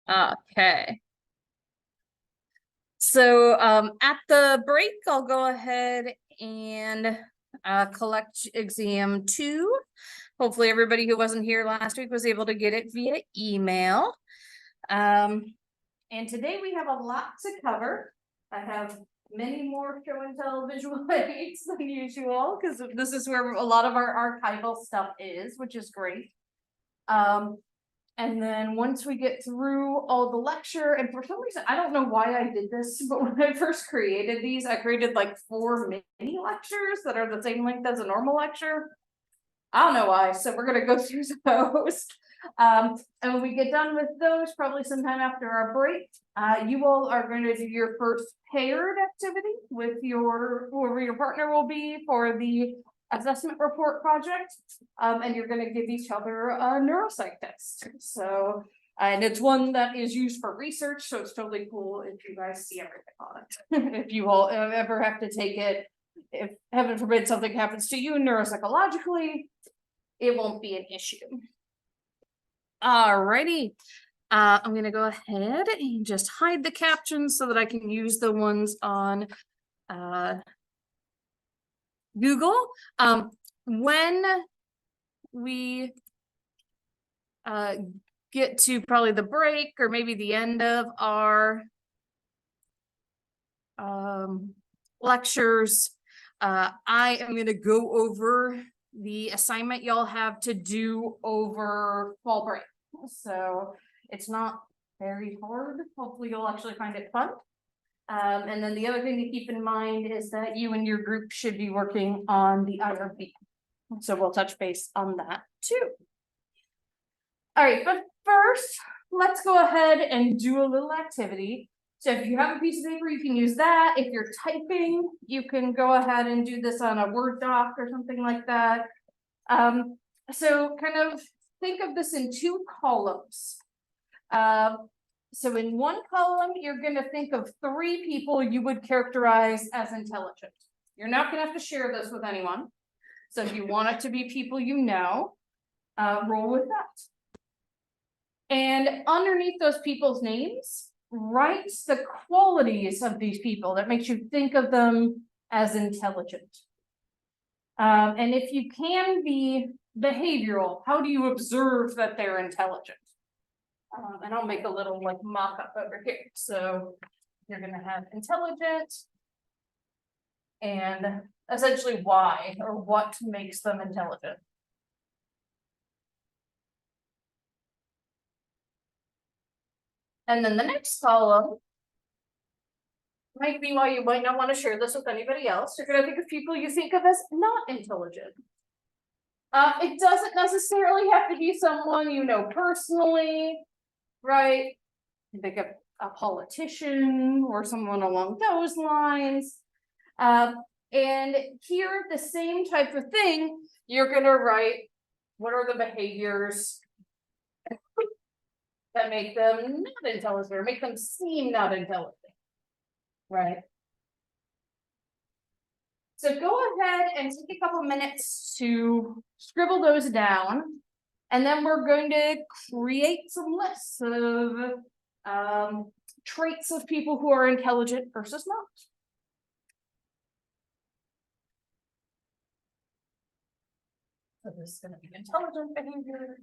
Okay. So at the break, I'll go ahead and collect exam two. Hopefully everybody who wasn't here last week was able to get it via email. And today we have a lot to cover. I have many more show and tell visual aids than usual because this is where a lot of our archival stuff is, which is great. And then once we get through all the lecture, and for some reason, I don't know why I did this, but when I first created these, I created like 4 mini lectures that are the same length as a normal lecture. I don't know why, so we're gonna go through those. And when we get done with those, probably sometime after our break, you all are going to do your first paired activity with whoever your partner will be for the assessment report project. And you're gonna give each other a neuropsych test. So, and it's one that is used for research, so it's totally cool if you guys see everything on it. If you all ever have to take it, if heaven forbid something happens to you neuropsychologically, it won't be an issue. Alrighty. I'm gonna go ahead and just hide the captions so that I can use the ones on Google. When we get to probably the break or maybe the end of our lectures, I am going to go over the assignment y'all have to do over fall break. So it's not very hard. Hopefully you'll actually find it fun. And then the other thing to keep in mind is that you and your group should be working on the IRB. So we'll touch base on that too. All right, but first, let's go ahead and do a little activity. So if you have a piece of paper, you can use that. If you're typing, you can go ahead and do this on a Word doc or something like that. So kind of think of this in 2 columns. So in one column, you're going to think of 3 people you would characterize as intelligent. You're not going to have to share this with anyone. So if you want it to be people you know, roll with that. And underneath those people's names, write the qualities of these people that makes you think of them as intelligent. And if you can be behavioral, how do you observe that they're intelligent? And I'll make a little like mock-up over here. So you're gonna have intelligent and essentially why or what makes them intelligent. And then the next column might be why you might not want to share this with anybody else. You're gonna think of people you think of as not intelligent. It doesn't necessarily have to be someone you know personally, right? You think of a politician or someone along those lines. And here, the same type of thing, you're gonna write what are the behaviors that make them not intelligent or make them seem not intelligent, right? So go ahead and take a couple minutes to scribble those down. And then we're going to create some lists of traits of people who are intelligent versus not. So this is going to be intelligent behavior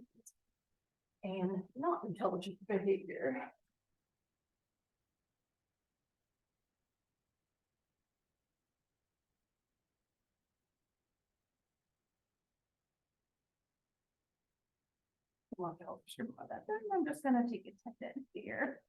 and not intelligent behavior. I'm just going to take a second here.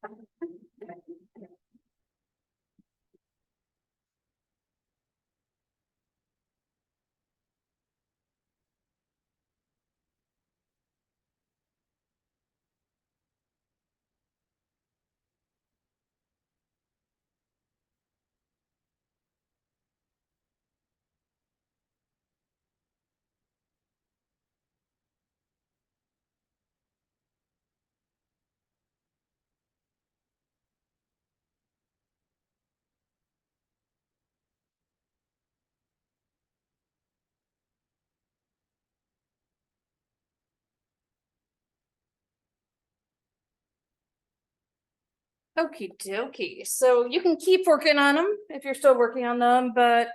Okie dokie, so you can keep working on them if you're still working on them, but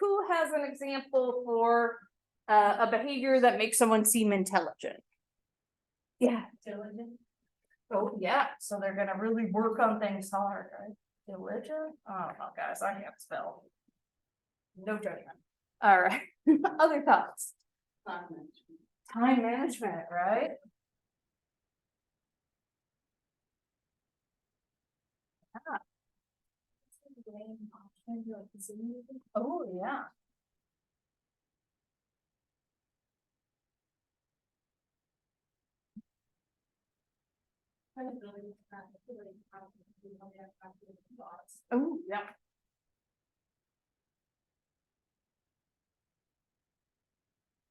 who has an example for a behavior that makes someone seem intelligent? Yeah. Diligent. Oh, yeah, so they're gonna really work on things hard, right? Diligent? Oh, no, guys, I can't spell. No judgment. All right, other thoughts? Time management, right? Oh, yeah. Oh, yeah.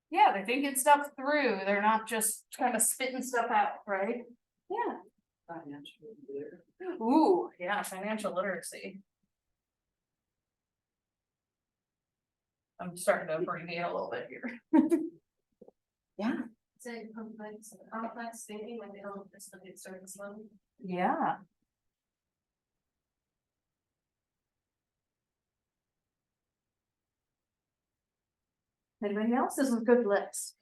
Yeah, they're thinking stuff through. They're not just kind of spitting stuff out, right? Yeah. Ooh, yeah, financial literacy. I'm starting to abbreviate a little bit here. Yeah. Say complex thinking when they don't study certain slow. Yeah. Anybody else? This is a good list.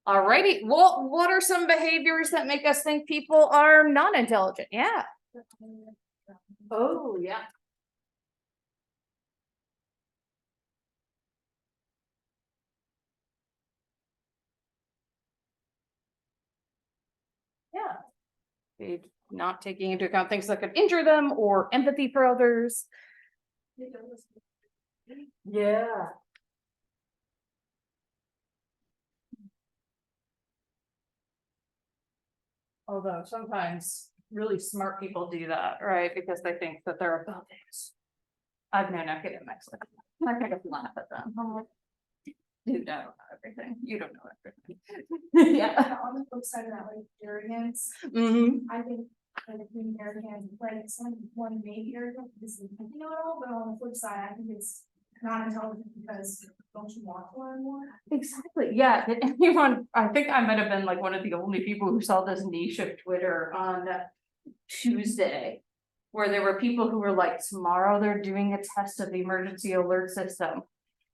Alrighty, well, what are some behaviors that make us think people are not intelligent? Yeah. Oh, yeah. Yeah. Not taking into account things that could injure them or empathy for others. Yeah. Although sometimes really smart people do that, right? Because they think that they're above it. I've known academics like that. I kind of laugh at them. I'm like, dude, I don't know everything. You don't know everything. Yeah. On the flip side of that, like arrogance, Mhm. I think like being arrogant, like someone may be arrogant because they think you know it all, but on the flip side, I think it's not intelligent because don't you want to learn more? Exactly, yeah, did anyone, I think I might have been like one of the only people who saw this niche of Twitter on Tuesday. Where there were people who were like, tomorrow they're doing a test of the emergency alert system.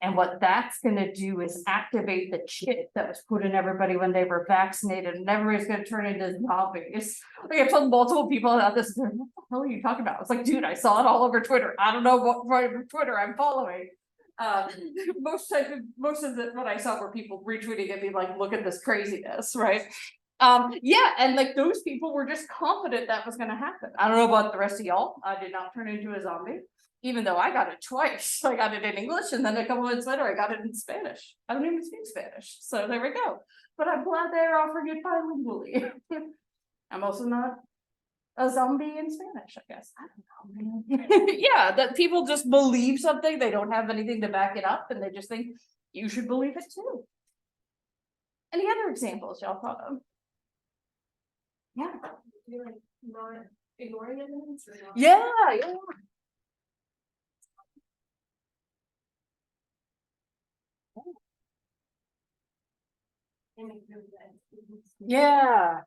And what that's gonna do is activate the chip that was put in everybody when they were vaccinated, and everybody's gonna turn into zombies. Like I told multiple people about this, what the hell are you talking about? It's like, dude, I saw it all over Twitter, I don't know what part of Twitter I'm following. Most of what I saw were people retweeting and being like, look at this craziness, right? Yeah, and like those people were just confident that was gonna happen. I don't know about the rest of y'all. I did not turn into a zombie, even though I got it twice. I got it in English, and then a couple minutes later, I got it in Spanish. I don't even speak Spanish, so there we go. But I'm glad they're offering it bilingually. I'm also not a zombie in Spanish, I guess. I don't know, man. Yeah, that people just believe something, they don't have anything to back it up, and they just think you should believe it too. Any other examples y'all thought of? Yeah. You're like not ignoring evidence or not. Yeah, yeah. Yeah.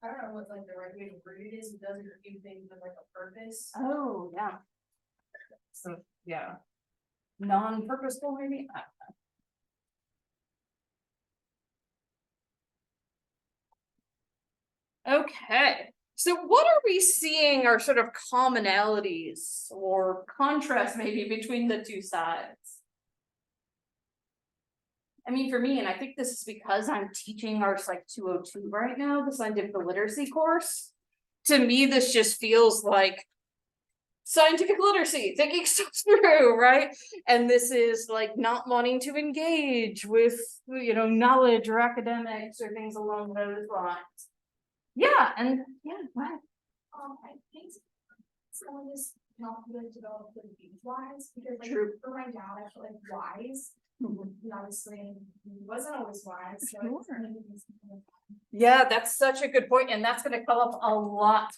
I don't know what like the right way to word it is, it doesn't do things with like a purpose. Oh, yeah. So, yeah. Non-purposeful, maybe? I don't know. Okay, so what are we seeing are sort of commonalities or contrast maybe between the two sides? I mean, for me, and I think this is because I'm teaching our Psych 202 right now, the scientific literacy course. To me, this just feels like scientific literacy, thinking stuff through, right? And this is like not wanting to engage with, knowledge or academics or things along those lines. Yeah, and yeah, what? I think someone is not good to develop the beach wise, because like True. for my dad, I feel like wise. He obviously wasn't always wise, so Sure. it's maybe he's kind of Yeah, that's such a good point, and that's gonna come up a lot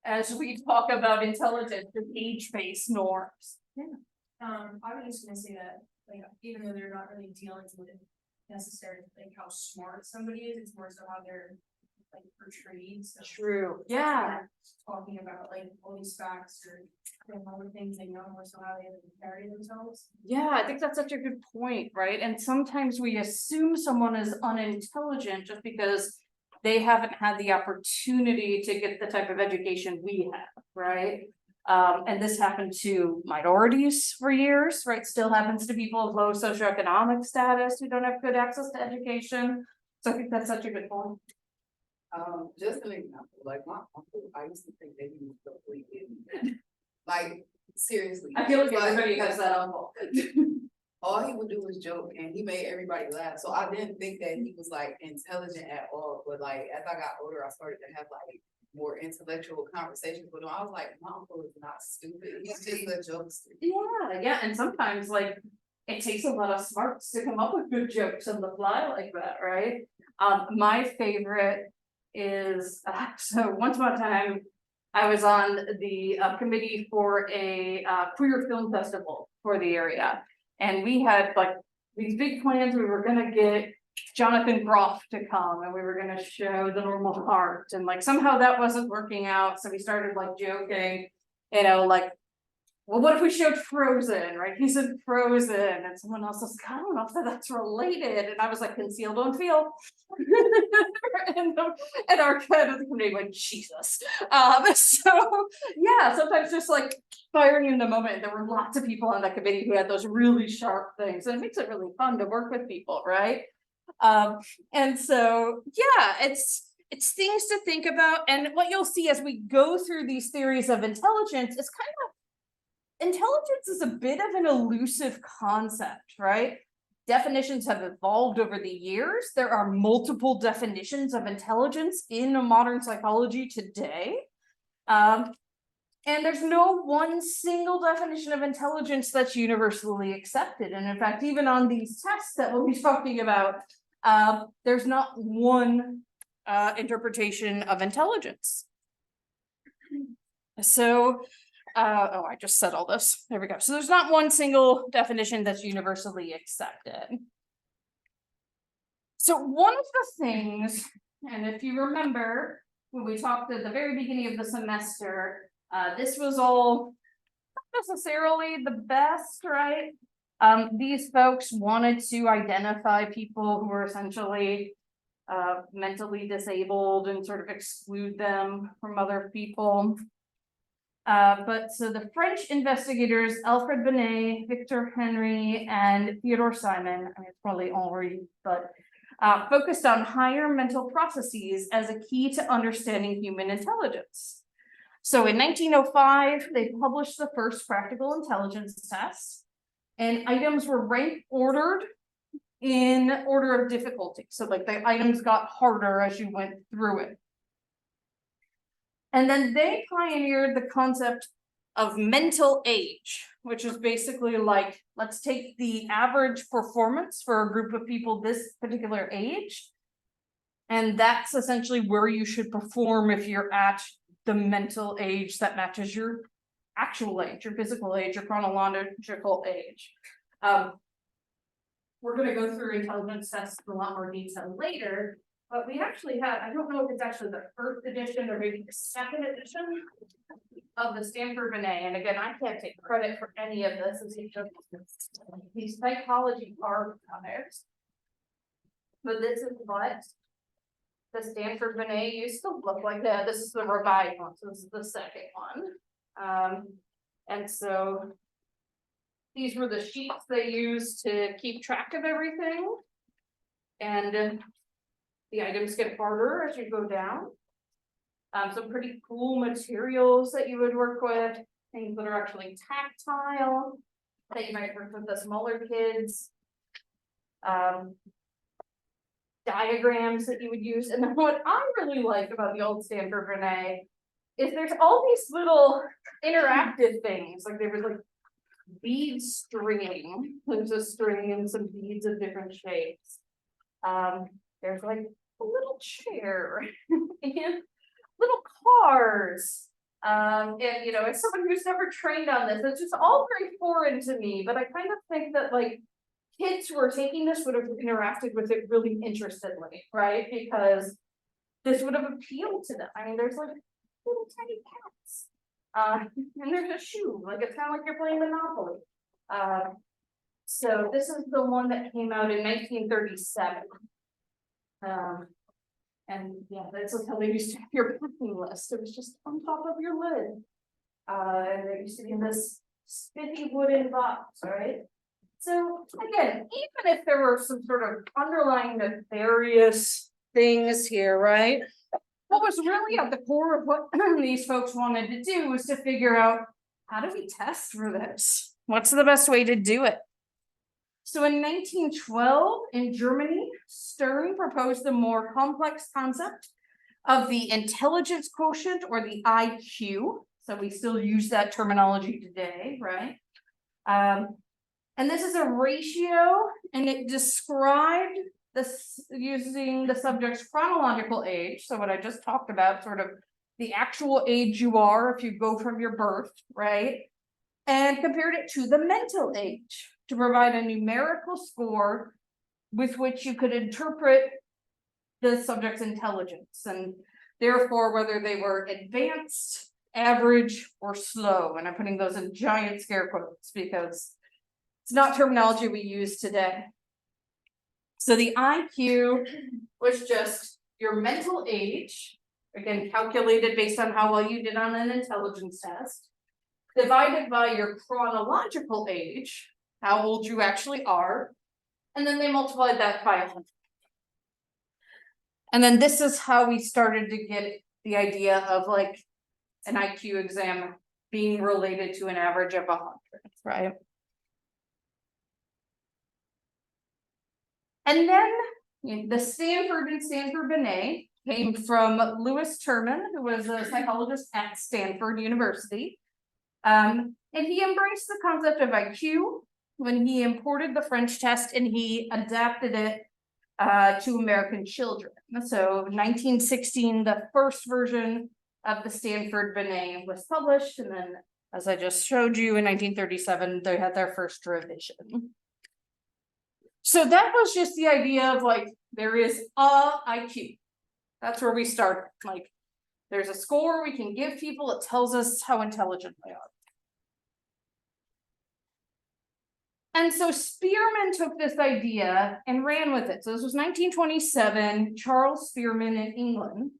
as we talk about intelligence and age-based norms. Yeah. I was just gonna say that, like, even though they're not really dealing with necessarily like how smart somebody is, it's more so how they're like portrayed, so. True. Yeah. Talking about like all these facts or all the things they know, more so how they carry themselves. Yeah, I think that's such a good point, right? And sometimes we assume someone is unintelligent just because they haven't had the opportunity to get the type of education we have, right? And this happened to minorities for years, right? Still happens to people of low socioeconomic status who don't have good access to education. So I think that's such a good point. Just an example, like my uncle, I used to think that he was completely ignorant. Like, seriously. I feel like Like, everybody has that uncle. all he would do was joke and he made everybody laugh, so I didn't think that he was like intelligent at all, but like, as I got older, I started to have like more intellectual conversations with him. I was like, my uncle is not stupid, he's just a jokester. Yeah, and sometimes like it takes a lot of smarts to come up with good jokes on the fly like that, right? My favorite is so once upon a time I was on the committee for a queer film festival for the area, and we had like these big plans. We were gonna get Jonathan Groff to come, and we were gonna show The Normal Heart, and like somehow that wasn't working out, so we started like joking, you know, like, well, what if we showed Frozen, right? He said Frozen, and someone else was like, I don't know if that's related, and I was like, conceal, don't feel. And our head of the committee went, Jesus. So yeah, sometimes just like firing in the moment. There were lots of people on that committee who had those really sharp things, and it makes it really fun to work with people, right? And so yeah, it's things to think about, and what you'll see as we go through these theories of intelligence is kind of intelligence is a bit of an elusive concept, right? Definitions have evolved over the years. There are multiple definitions of intelligence in modern psychology today. And there's no one single definition of intelligence that's universally accepted. And in fact, even on these tests that we'll be talking about, there's not one interpretation of intelligence. So oh, I just said all this. There we go. So there's not one single definition that's universally accepted. So one of the things, and if you remember, when we talked at the very beginning of the semester, this was all not necessarily the best, right? These folks wanted to identify people who were essentially mentally disabled and sort of exclude them from other people. But so the French investigators, Alfred Binet, Victor Henry, and Theodore Simon, I mean, it's probably Henri, but focused on higher mental processes as a key to understanding human intelligence. So in 1905, they published the first practical intelligence test, and items were rank ordered in order of difficulty. So like the items got harder as you went through it. And then they pioneered the concept of mental age, which is basically like, let's take the average performance for a group of people this particular age, and that's essentially where you should perform if you're at the mental age that matches your actual age, your physical age, your chronological age. We're going to go through intelligence tests in a lot more detail later. But we actually had, I don't know if it's actually the first edition or maybe the second edition of the Stanford Binet. And again, I can't take credit for any of this as these psychology archives. But this is what the Stanford Binet used to look like. That. This is the revised one, so this is the second one. And so these were the sheets they used to keep track of everything. And the items get harder as you go down. Some pretty cool materials that you would work with, things that are actually tactile, that you might work with the smaller kids. Diagrams that you would use. And then what I really like about the old Stanford Binet is there's all these little interactive things. Like there was like bead stringing. There's a string and some beads of different shapes. There's like a little chair and little cars. And you know, as someone who's never trained on this, it's just all very foreign to me, but I kind of think that like kids who are taking this would have interacted with it really interestedly, right? Because this would have appealed to them. I mean, there's like little tiny cats. And there's a shoe, like it's kind of like you're playing Monopoly. So this is the one that came out in 1937. And yeah, that's like how they used to have your packing list. It was just on top of your lid. And there used to be this spiffy wooden box, right? So again, even if there were some sort of underlying nefarious things here, right? What was really at the core of what these folks wanted to do was to figure out, how do we test for this? What's the best way to do it? So in 1912, in Germany, Stern proposed the more complex concept of the intelligence quotient, or the IQ. So we still use that terminology today, right? And this is a ratio, and it described this using the subject's chronological age. So what I just talked about, sort of the actual age you are if you go from your birth, right? And compared it to the mental age to provide a numerical score with which you could interpret the subject's intelligence, and therefore whether they were advanced, average, or slow. And I'm putting those in giant scare quotes because it's not terminology we use today. So the IQ was just your mental age, again, calculated based on how well you did on an intelligence test, divided by your chronological age, how old you actually are, and then they multiplied that by 100. And then this is how we started to get the idea of like an IQ exam being related to an average of 100, right? And then the Stanford and Stanford Binet came from Louis Terman, who was a psychologist at Stanford University. And he embraced the concept of IQ when he imported the French test and he adapted it to American children. So 1916, the first version of the Stanford Binet was published, and then, as I just showed you, in 1937, they had their first revision. So that was just the idea of like, there is a IQ. That's where we started. Like, there's a score we can give people, it tells us how intelligent they are. And so Spearman took this idea and ran with it. So this was 1927, Charles Spearman in England.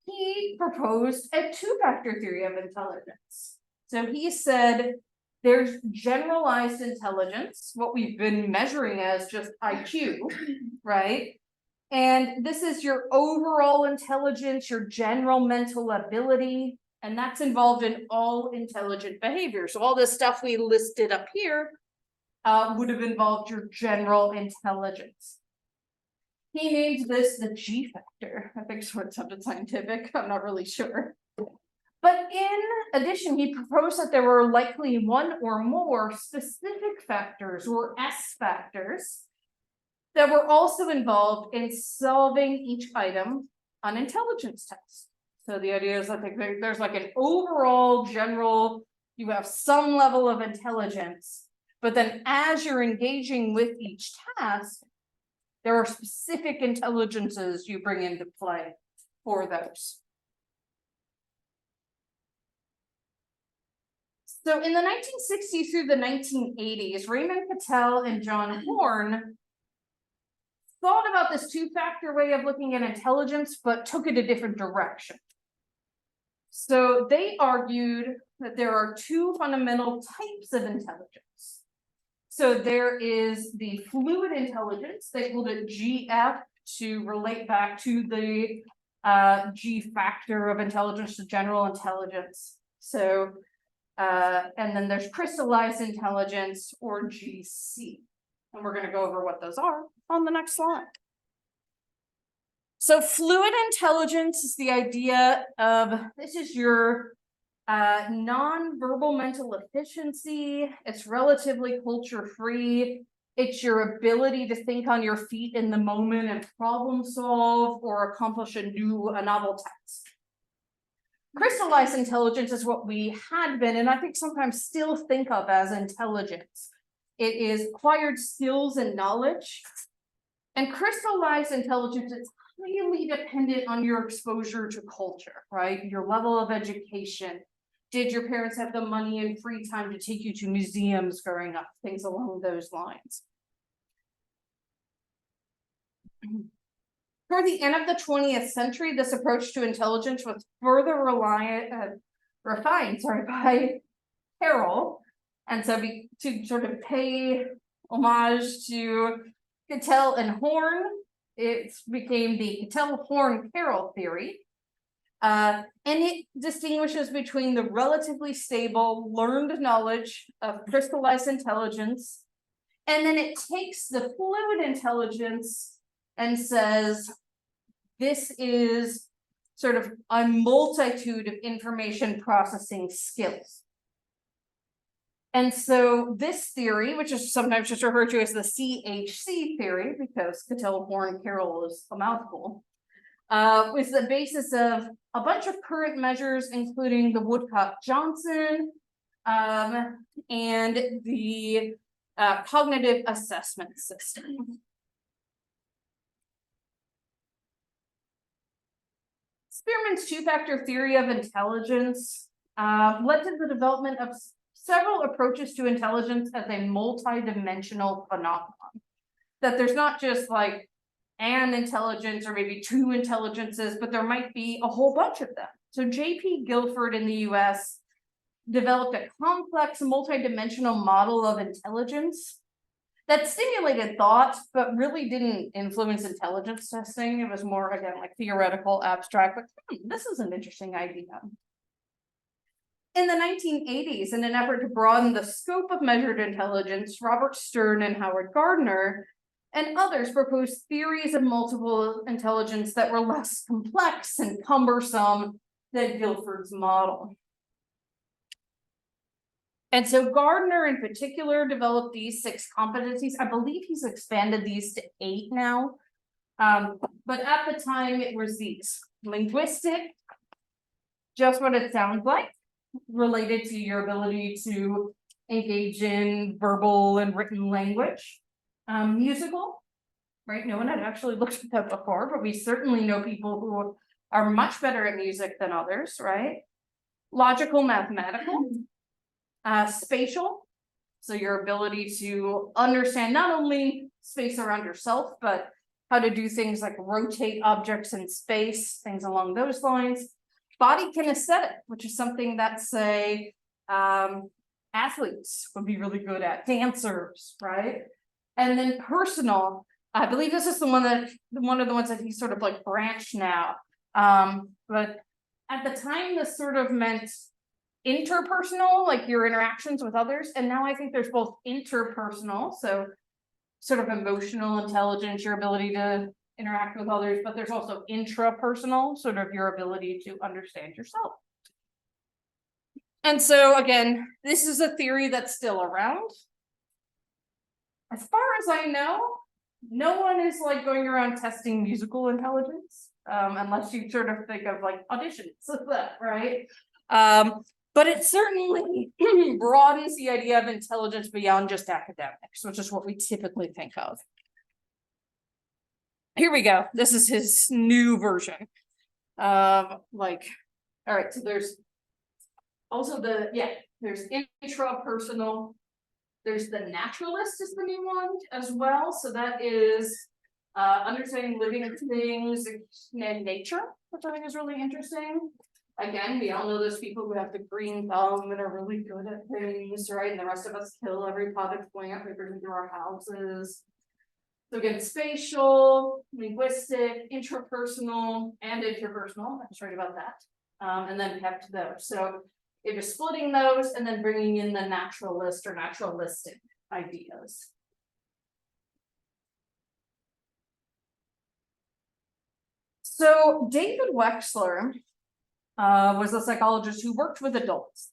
He proposed a two-factor theory of intelligence. So he said, there's generalized intelligence, what we've been measuring as just IQ, right? And this is your overall intelligence, your general mental ability, and that's involved in all intelligent behavior. So all this stuff we listed up here would have involved your general intelligence. He named this the G factor. I think it's what sounded scientific, I'm not really sure. But in addition, he proposed that there were likely one or more specific factors, or S factors, that were also involved in solving each item on intelligence test. So the idea is that there's like an overall general, you have some level of intelligence, but then as you're engaging with each task, there are specific intelligences you bring into play for those. So in the 1960s through the 1980s, Raymond Cattell and John Horn thought about this two-factor way of looking at intelligence, but took it a different direction. So they argued that there are two fundamental types of intelligence. So there is the fluid intelligence, they called it GF to relate back to the G factor of intelligence, the general intelligence. So and then there's crystallized intelligence, or GC. And we're going to go over what those are on the next slide. So fluid intelligence is the idea of, this is your non-verbal mental efficiency. It's relatively culture free. It's your ability to think on your feet in the moment and problem solve or accomplish a novel task. Crystallized intelligence is what we had been, and I think sometimes still think of as intelligence. It is acquired skills and knowledge. And crystallized intelligence is highly dependent on your exposure to culture, right? Your level of education. Did your parents have the money and free time to take you to museums growing up? Things along those lines. Toward the end of the 20th century, this approach to intelligence was further refined by Carroll. And so to sort of pay homage to Cattell and Horn, it became the Cattell-Horn-Carroll theory. And it distinguishes between the relatively stable, learned knowledge of crystallized intelligence, and then it takes the fluid intelligence and says, this is sort of a multitude of information processing skills. And so this theory, which is sometimes just referred to as the CHC theory, because Cattell-Horn-Carroll is a mouthful, was the basis of a bunch of current measures, including the Woodcock-Johnson and the cognitive assessment system. Spearman's two-factor theory of intelligence led to the development of several approaches to intelligence as a multi-dimensional phenomenon. That there's not just like an intelligence or maybe two intelligences, but there might be a whole bunch of them. So J.P. Guilford in the US developed a complex multi-dimensional model of intelligence that stimulated thought, but really didn't influence intelligence testing. It was more, again, like theoretical, abstract, but this is an interesting idea. In the 1980s, in an effort to broaden the scope of measured intelligence, Robert Stern and Howard Gardner and others proposed theories of multiple intelligence that were less complex and cumbersome than Guilford's model. And so Gardner in particular developed these 6 competencies. I believe he's expanded these to 8 now. But at the time it was these: linguistic, just what it sounds like, related to your ability to engage in verbal and written language. Musical, right? No one had actually looked at that before, but we certainly know people who are much better at music than others, right? Logical, mathematical. Spatial, so your ability to understand not only space around yourself, but how to do things like rotate objects in space, things along those lines. Body kinesthetic, which is something that, say, athletes would be really good at, dancers, right? And then personal, I believe this is one of the ones that he's sort of like branched now. But at the time, this sort of meant interpersonal, like your interactions with others, and now I think there's both interpersonal, so sort of emotional intelligence, your ability to interact with others, but there's also intrapersonal, sort of your ability to understand yourself. And so again, this is a theory that's still around. As far as I know, no one is like going around testing musical intelligence, unless you sort of think of like auditions, right? But it certainly broadens the idea of intelligence beyond just academics, which is what we typically think of. Here we go. This is his new version. All right, so there's also there's intrapersonal. There's the naturalist is the new one as well. So that is understanding living things and nature, which I think is really interesting. Again, we all know those people who have the green thumb and are really good at things, right? And the rest of us kill every potted plant we bring into our houses. So again, spatial, linguistic, intrapersonal, and interpersonal. I was right about that. And then kept those. So it was splitting those and then bringing in the naturalist or naturalistic ideas. So David Wexler was a psychologist who worked with adults.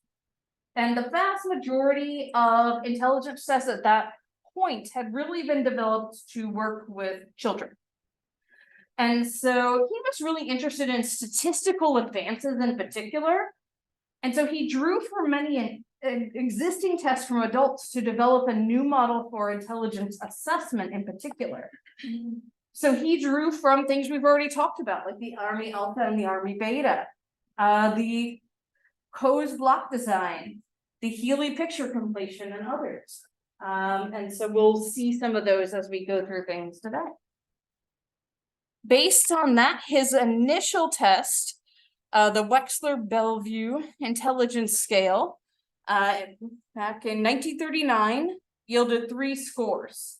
And the vast majority of intelligence tests at that point had really been developed to work with children. And so he was really interested in statistical advances in particular. And so he drew from many an existing test from adults to develop a new model for intelligence assessment in particular. So he drew from things we've already talked about, like the Army Alpha and the Army Beta, the Coase block design, the Healy picture completion, and others. And so we'll see some of those as we go through things today. Based on that, his initial test, the Wechsler-Bellevue Intelligence Scale, back in 1939, yielded 3 scores.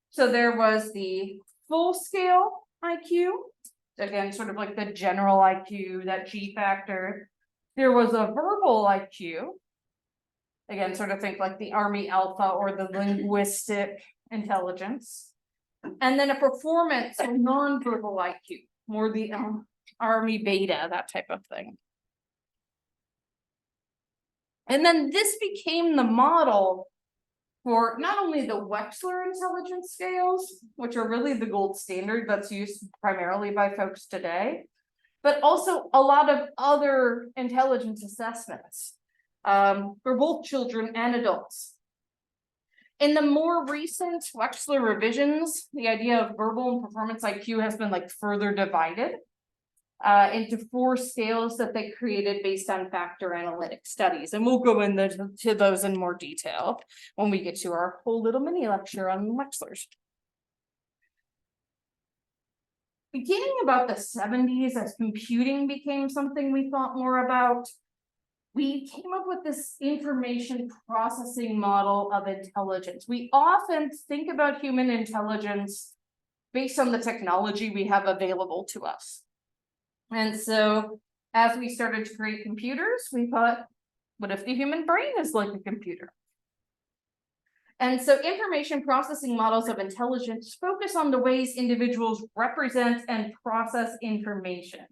So there was the full scale IQ, again, sort of like the general IQ, that G factor. There was a verbal IQ, again, sort of think like the Army Alpha or the linguistic intelligence. And then a performance or non-verbal IQ, more the Army Beta, that type of thing. And then this became the model for not only the Wechsler intelligence scales, which are really the gold standard that's used primarily by folks today, but also a lot of other intelligence assessments for both children and adults. In the more recent Wechsler revisions, the idea of verbal and performance IQ has been like further divided into 4 scales that they created based on factor analytic studies. And we'll go into those in more detail when we get to our whole little mini lecture on Wechslers. Beginning about the 70s, as computing became something we thought more about, we came up with this information processing model of intelligence. We often think about human intelligence based on the technology we have available to us. And so as we started to create computers, we thought, what if the human brain is like a computer? And so information processing models of intelligence focus on the ways individuals represent and process information.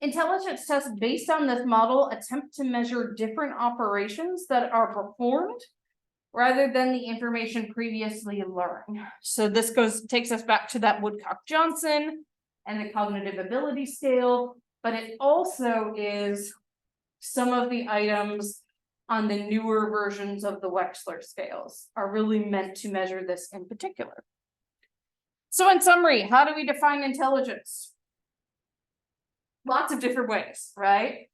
Intelligence tests based on this model attempt to measure different operations that are performed rather than the information previously learned. So this takes us back to that Woodcock-Johnson and the cognitive ability scale, but it also is some of the items on the newer versions of the Wechsler scales are really meant to measure this in particular. So in summary, how do we define intelligence? Lots of different ways, right?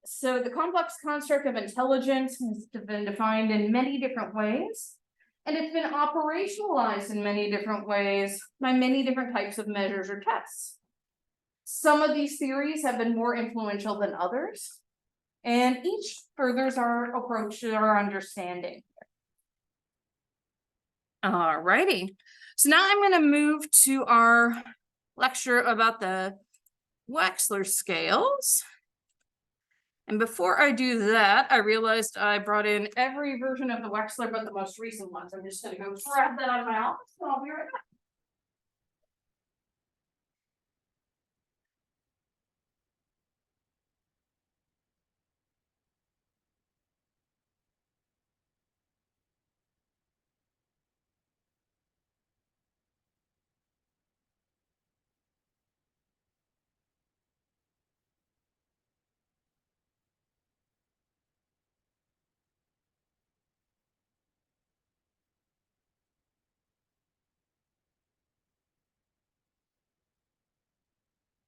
So the complex construct of intelligence has been defined in many different ways, and it's been operationalized in many different ways by many different types of measures or tests. Some of these theories have been more influential than others, and each furthers our approach to our understanding. All righty, so now I'm going to move to our lecture about the Wechsler scales. And before I do that, I realized I brought in every version of the Wechsler but the most recent ones. I'm just going to go grab that out of my office and I'll be right back.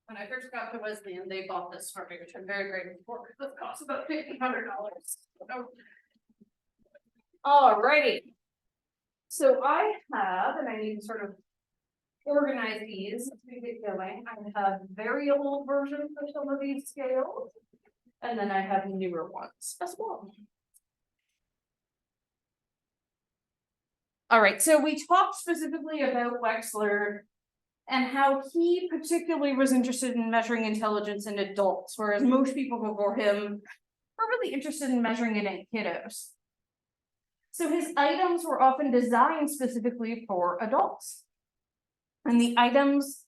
When I first got to Wesleyan, they bought this for me, which I'm very grateful for. This costs about $1,500. Alrighty. So I have, and I need to sort of organize these as we get going. I have very old versions of some of these scales, and then I have newer ones as well. All right, so we talked specifically about Wechsler and how he particularly was interested in measuring intelligence in adults, whereas most people before him were really interested in measuring it in kiddos. So his items were often designed specifically for adults. And the items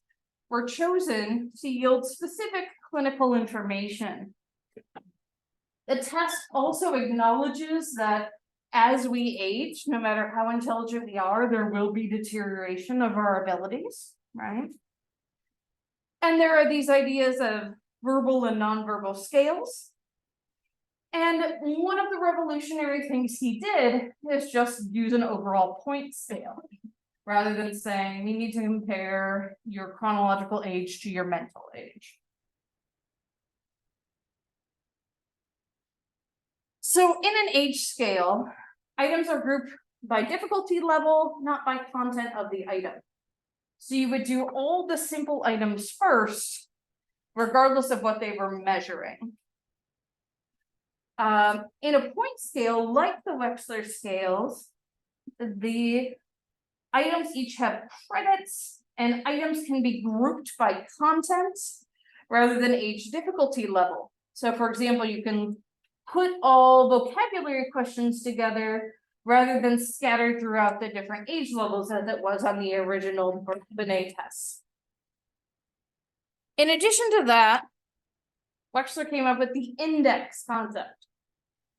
were chosen to yield specific clinical information. The test also acknowledges that as we age, no matter how intelligent we are, there will be deterioration of our abilities, right? And there are these ideas of verbal and nonverbal scales. And one of the revolutionary things he did is just use an overall point scale. Rather than saying we need to compare your chronological age to your mental age. So in an age scale, items are grouped by difficulty level, not by content of the item. So you would do all the simple items first, regardless of what they were measuring. In a point scale, like the Wechsler scales, the items each have credits, and items can be grouped by content rather than age difficulty level. So for example, you can put all vocabulary questions together rather than scattered throughout the different age levels as it was on the original Binet test. In addition to that, Wechsler came up with the index concept.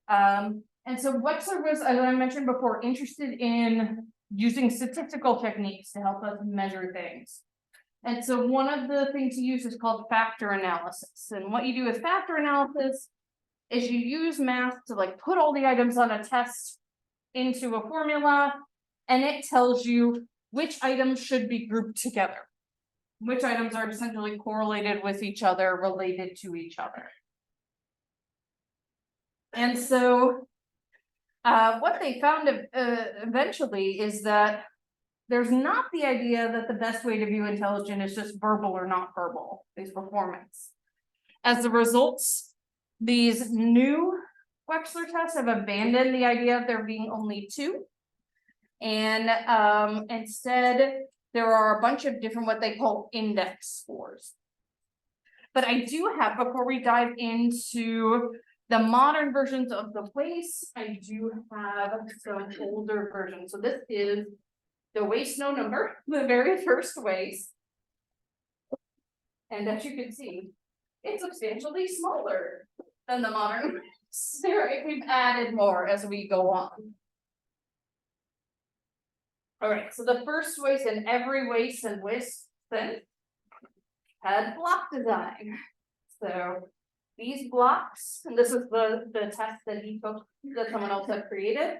And so Wechsler was, as I mentioned before, interested in using statistical techniques to help us measure things. And so one of the things he used is called factor analysis. And what you do with factor analysis is you use math to like put all the items on a test into a formula, and it tells you which items should be grouped together. Which items are essentially correlated with each other, related to each other. And so what they found eventually is that there's not the idea that the best way to view intelligence is just verbal or not verbal, based performance. As a result, these new Wechsler tests have abandoned the idea of there being only two. And instead, there are a bunch of different what they call index scores. But I do have, before we dive into the modern versions of the WAIS, I do have some older versions. So this is the WAIS no number, the very first WAIS. And as you can see, it's substantially smaller than the modern WAIS. Right? We've added more as we go on. All right, so the first WAIS in every WAIS and WIS since had block design. So these blocks, and this is the test that he took that someone else had created.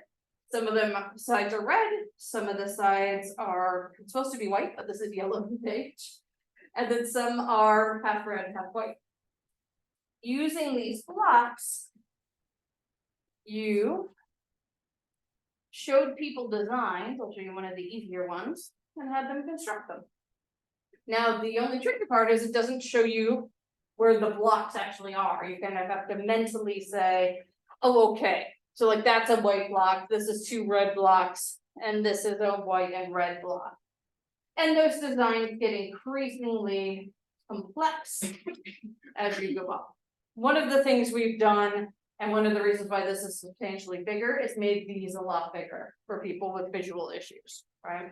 Some of them sides are red, some of the sides are supposed to be white, but this is yellow page. And then some are half red, half white. Using these blocks, you showed people designs. I'll show you one of the easier ones and had them construct them. Now, the only tricky part is it doesn't show you where the blocks actually are. You kind of have to mentally say, oh, okay, so like that's a white block, this is two red blocks, and this is a white and red block. And those designs get increasingly complex as you go up. One of the things we've done, and one of the reasons why this is substantially bigger, is made these a lot bigger for people with visual issues, right?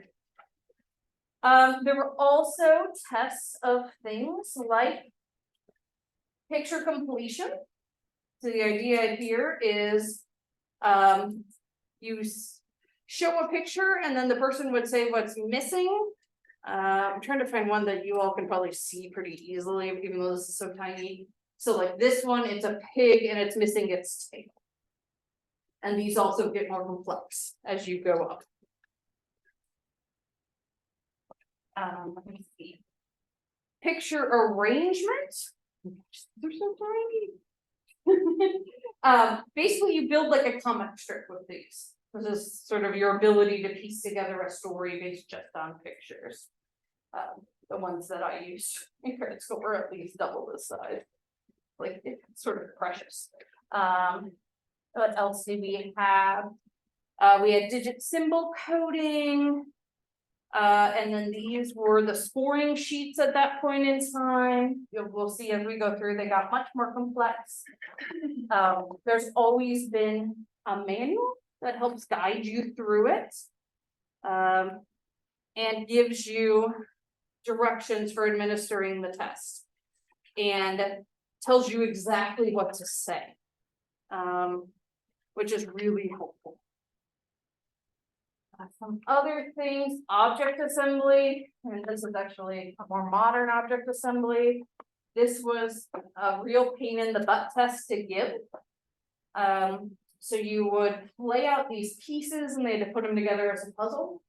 There were also tests of things like picture completion. So the idea here is you show a picture and then the person would say what's missing. I'm trying to find one that you all can probably see pretty easily, even though this is so tiny. So like this one, it's a pig and it's missing its tail. And these also get more complex as you go up. Let me see. Picture arrangement. They're so tiny. Basically, you build like a comic strip with these. This is sort of your ability to piece together a story based just on pictures. The ones that I used in credit school were at least double this size. Like it's sort of precious. What else did we have? We had digit symbol coding. And then these were the scoring sheets at that point in time. We'll see as we go through, they got much more complex. There's always been a manual that helps guide you through it. And gives you directions for administering the test. And tells you exactly what to say. Which is really helpful. Some other things, object assembly, and this is actually a more modern object assembly. This was a real pain in the butt test to give. So you would lay out these pieces and they had to put them together as a puzzle.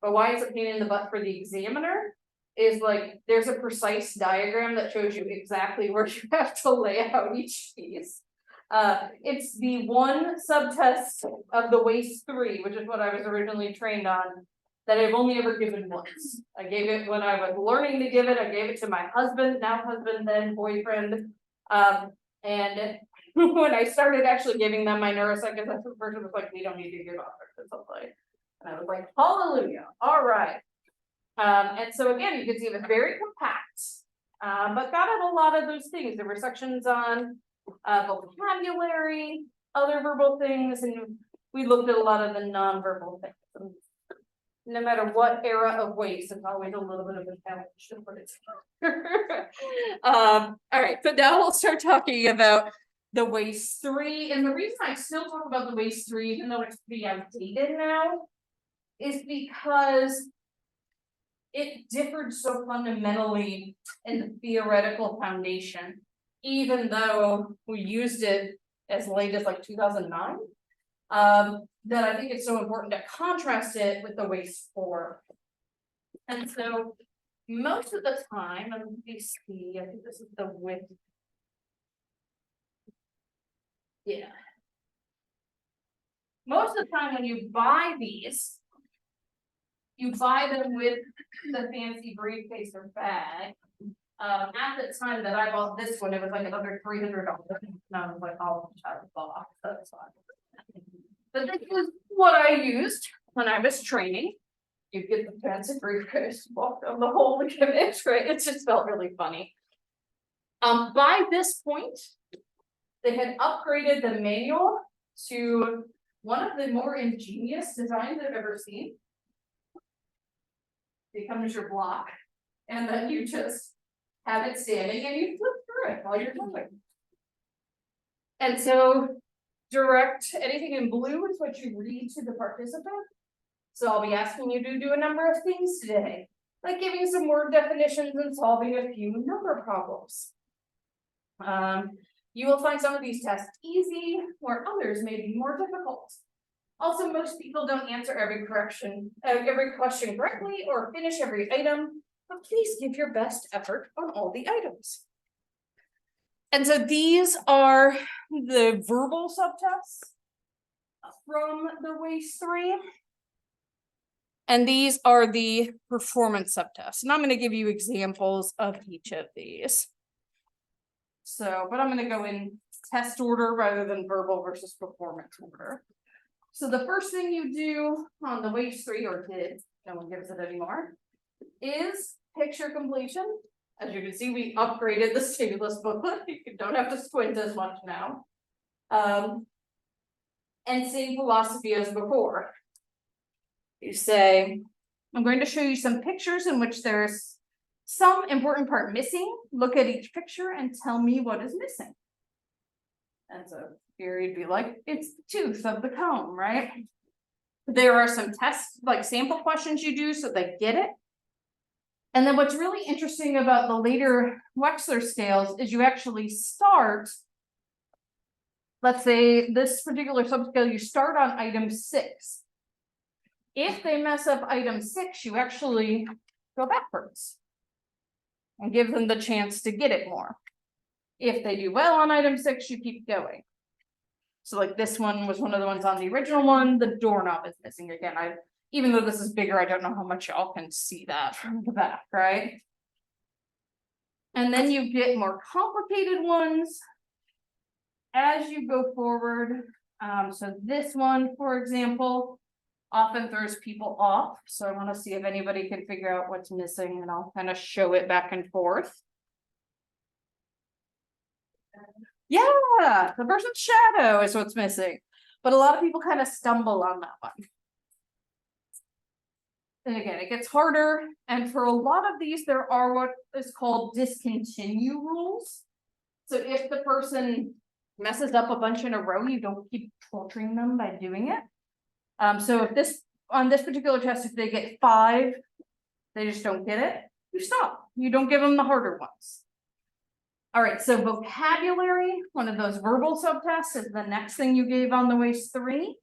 But why it's a pain in the butt for the examiner is like, there's a precise diagram that shows you exactly where you have to lay out each piece. It's the one subtest of the WACE 3, which is what I was originally trained on, that I've only ever given once. I gave it when I was learning to give it, I gave it to my husband, now husband, then boyfriend. And when I started actually giving them my neuropsych assessment person was like, we don't need to give off this, like. And I was like, hallelujah, all right. And so again, you can see it was very compact, but got at a lot of those things. There were sections on vocabulary, other verbal things, and we looked at a lot of the nonverbal things. No matter what era of WACE, it's always a little bit of a challenge to put it together. All right, but now we'll start talking about the WACE 3. And the reason I still talk about the WACE 3, even though it's pretty outdated now, is because it differed so fundamentally in the theoretical foundation, even though we used it as late as like 2009. That I think it's so important to contrast it with the WACE 4. And so most of the time, let me see, I think this is the width. Yeah. Most of the time when you buy these, you buy them with the fancy briefcase or bag. At the time that I bought this one, it was like another $300. And I was like, oh, I bought, that's fine. But this was what I used when I was training. You get the fancy briefcase, walk down the whole image, right? It just felt really funny. By this point, they had upgraded the manual to one of the more ingenious designs I've ever seen. It comes your block, and then you just have it standing and you flip through it while you're moving. And so direct, anything in blue is what you read to the participant. So I'll be asking you to do a number of things today, like giving some word definitions and solving a few number problems. You will find some of these tests easy, where others may be more difficult. Also, most people don't answer every question correctly or finish every item, but please give your best effort on all the items. And so these are the verbal subtests from the WACE 3. And these are the performance subtests. And I'm going to give you examples of each of these. So, but I'm going to go in test order rather than verbal versus performance order. So the first thing you do on the WACE 3, or did, no one gives it anymore, is picture completion. As you can see, we upgraded the stimulus booklet. You don't have to squint as much now. And same philosophy as before. You say, I'm going to show you some pictures in which there's some important part missing. Look at each picture and tell me what is missing. And so here you'd be like, it's the tooth of the comb, right? There are some tests, like sample questions you do so they get it. And then what's really interesting about the later Wechsler scales is you actually start, let's say this particular subscale, you start on item 6. If they mess up item 6, you actually go backwards and give them the chance to get it more. If they do well on item 6, you keep going. So like this one was one of the ones on the original one, the doorknob is missing again. Even though this is bigger, I don't know how much y'all can see that from the back, right? And then you get more complicated ones as you go forward. So this one, for example, often throws people off. So I want to see if anybody can figure out what's missing, and I'll kind of show it back and forth. Yeah, the person's shadow is what's missing. But a lot of people kind of stumble on that one. And again, it gets harder. And for a lot of these, there are what is called discontinue rules. So if the person messes up a bunch in a row, you don't keep torturing them by doing it. So if this, on this particular test, if they get 5, they just don't get it, you stop. You don't give them the harder ones. All right, so vocabulary, one of those verbal subtests is the next thing you gave on the WASE 3.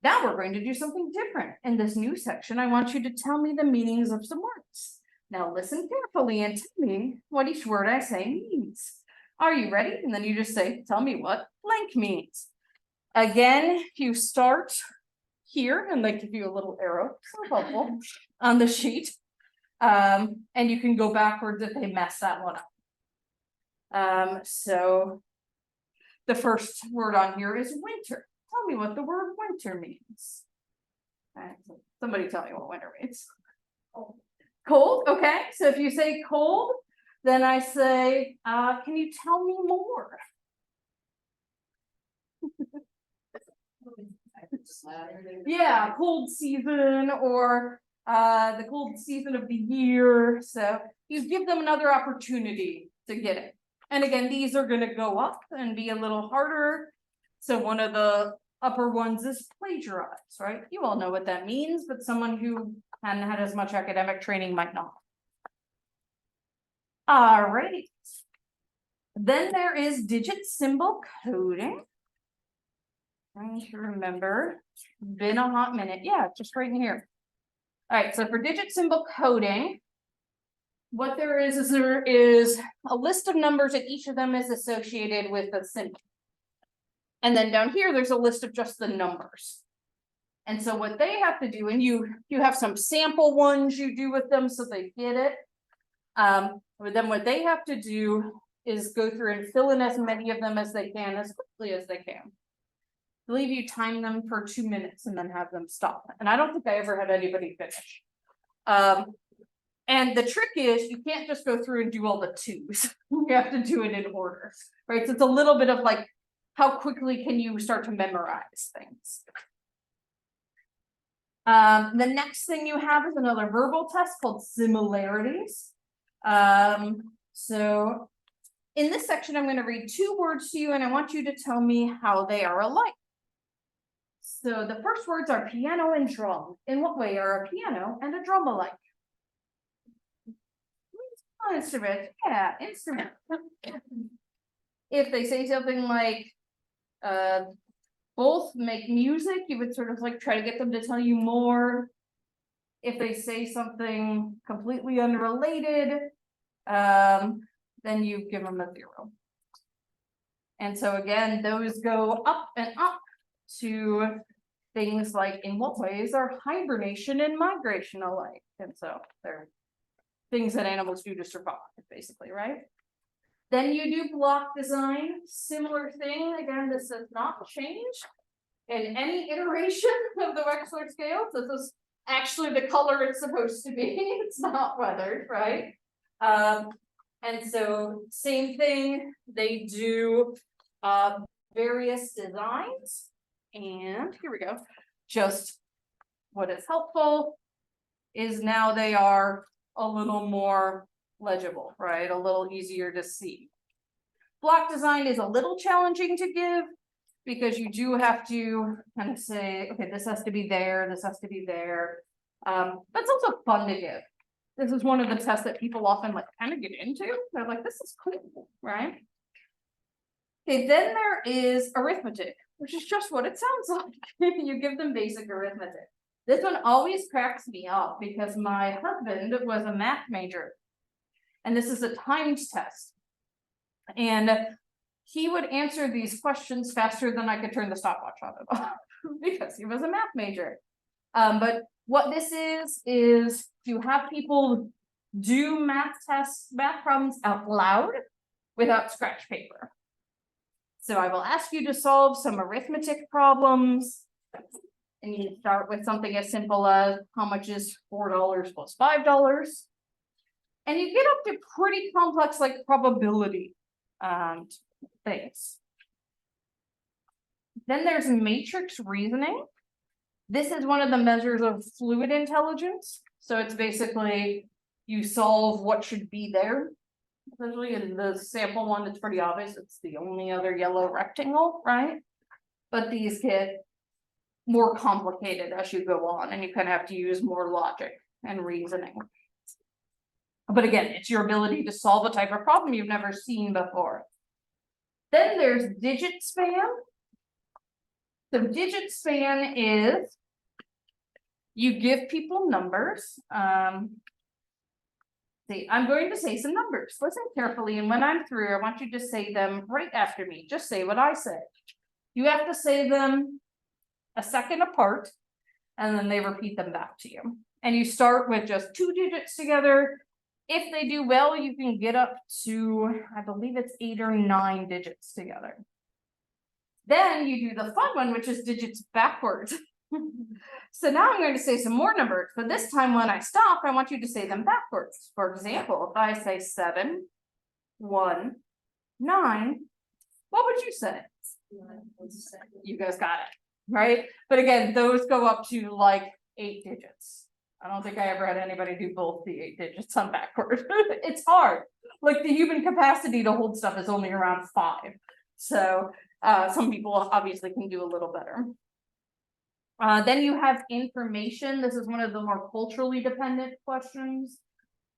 Now we're going to do something different. In this new section, I want you to tell me the meanings of some words. Now listen carefully and tell me what each word I say means. Are you ready? And then you just say, tell me what blank means. Again, you start here and they give you a little arrow, so helpful, on the sheet. And you can go backwards if they mess that one up. So the first word on here is winter. Tell me what the word winter means. Somebody tell me what winter means. Cold, okay. So if you say cold, then I say, can you tell me more? Yeah, cold season or the cold season of the year. So you give them another opportunity to get it. And again, these are going to go up and be a little harder. So one of the upper ones is plagiarize, right? You all know what that means, but someone who hadn't had as much academic training might not. All right. Then there is digit symbol coding. Trying to remember, been a hot minute. Yeah, just right in here. All right, so for digit symbol coding, what there is a list of numbers and each of them is associated with a symbol. And then down here, there's a list of just the numbers. And so what they have to do, and you have some sample ones you do with them so they get it. But then what they have to do is go through and fill in as many of them as they can, as quickly as they can. I believe you time them for 2 minutes and then have them stop. And I don't think I ever had anybody finish. And the trick is you can't just go through and do all the twos. You have to do it in order, right? So it's a little bit of like, how quickly can you start to memorize things? The next thing you have is another verbal test called similarities. So in this section, I'm going to read 2 words to you and I want you to tell me how they are alike. So the first words are piano and drum. In what way are a piano and a drum alike? Instrument, yeah, instrument. If they say something like, both make music, you would sort of like try to get them to tell you more. If they say something completely unrelated, then you give them a 0. And so again, those go up and up to things like, in what ways are hibernation and migration alike? And so they're things that animals do to survive, basically, right? Then you do block design, similar thing. Again, this does not change in any iteration of the Wechsler scale. So this is actually the color it's supposed to be. It's not weathered, right? And so same thing, they do various designs. And here we go. Just what is helpful is now they are a little more legible, right? A little easier to see. Block design is a little challenging to give because you do have to kind of say, okay, this has to be there, this has to be there. But it's also fun to give. This is one of the tests that people often like kind of get into. They're like, this is cool, right? Okay, then there is arithmetic, which is just what it sounds like. You give them basic arithmetic. This one always cracks me up because my husband was a math major. And this is a timed test. And he would answer these questions faster than I could turn the stopwatch on it off because he was a math major. But what this is to have people do math tests, math problems out loud without scratch paper. So I will ask you to solve some arithmetic problems. And you start with something as simple as how much is $4 plus $5? And you get up to pretty complex like probability things. Then there's matrix reasoning. This is one of the measures of fluid intelligence. So it's basically you solve what should be there. Essentially in the sample one, it's pretty obvious. It's the only other yellow rectangle, right? But these get more complicated as you go on and you kind of have to use more logic and reasoning. But again, it's your ability to solve a type of problem you've never seen before. Then there's digit span. So digit span is you give people numbers. See, I'm going to say some numbers. Listen carefully, and when I'm through, I want you to say them right after me. Just say what I say. You have to say them a second apart, and then they repeat them back to you. And you start with just 2 digits together. If they do well, you can get up to, I believe it's 8 or 9 digits together. Then you do the fun one, which is digits backwards. So now I'm going to say some more numbers, but this time when I stop, I want you to say them backwards. For example, if I say 7, 1, 9, what would you say? You guys got it, right? But again, those go up to like 8 digits. I don't think I ever had anybody do both the 8 digits on backwards. It's hard. Like the human capacity to hold stuff is only around 5. So some people obviously can do a little better. Then you have information. This is one of the more culturally dependent questions.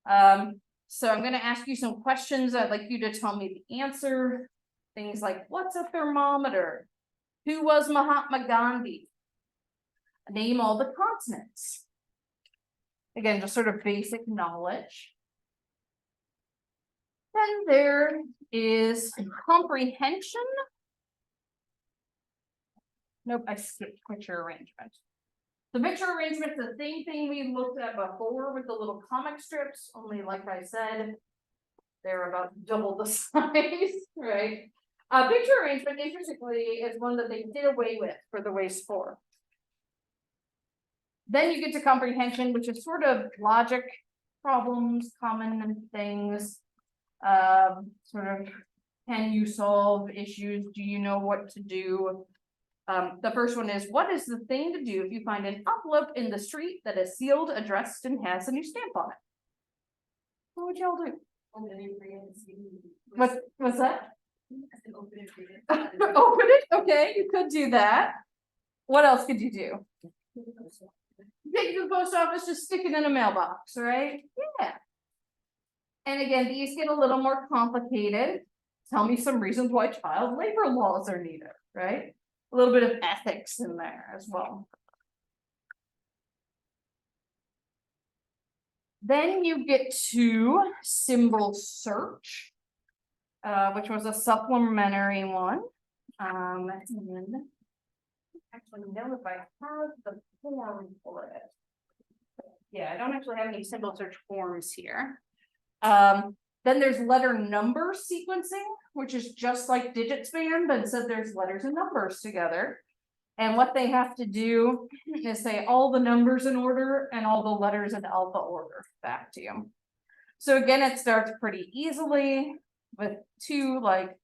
So I'm going to ask you some questions. I'd like you to tell me the answer. Things like, what's a thermometer? Who was Mahatma Gandhi? Name all the continents. Again, just sort of basic knowledge. Then there is comprehension. Nope, I skipped picture arrangement. The picture arrangement is the same thing we looked at before with the little comic strips, only like I said, they're about double the size, right? Picture arrangement, interestingly, is one that they did away with for the WASTE 4. Then you get to comprehension, which is sort of logic problems, common things, sort of, can you solve issues? Do you know what to do? The first one is, what is the thing to do if you find an envelope in the street that is sealed, addressed, and has a new stamp on it? What would y'all do? What's that? Open it, okay, you could do that. What else could you do? Take it to the post office, just stick it in a mailbox, right? Yeah. And again, these get a little more complicated. Tell me some reasons why child labor laws are needed, right? A little bit of ethics in there as well. Then you get to symbol search, which was a supplementary one. And actually know if I have the form for it. Yeah, I don't actually have any symbol search forms here. Then there's letter number sequencing, which is just like digit span, but instead there's letters and numbers together. And what they have to do is say all the numbers in order and all the letters in alpha order back to you. So again, it starts pretty easily with 2, like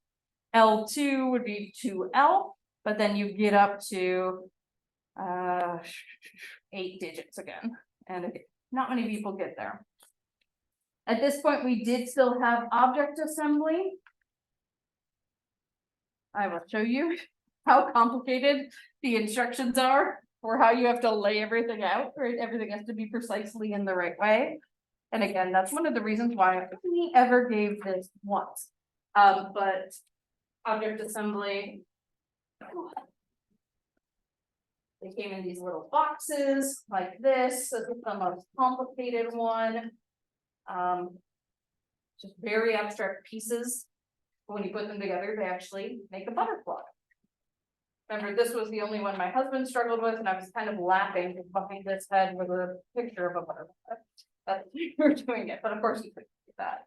L2 would be 2L, but then you get up to 8 digits again. And not many people get there. At this point, we did still have object assembly. I will show you how complicated the instructions are for how you have to lay everything out, right? Everything has to be precisely in the right way. And again, that's one of the reasons why I only ever gave this once. But object assembly, they came in these little boxes like this. This is the most complicated one. Just very abstract pieces. But when you put them together, they actually make a butterfly. Remember, this was the only one my husband struggled with, and I was kind of laughing because behind this head was a picture of a butterfly. That's we were doing it, but of course you couldn't do that.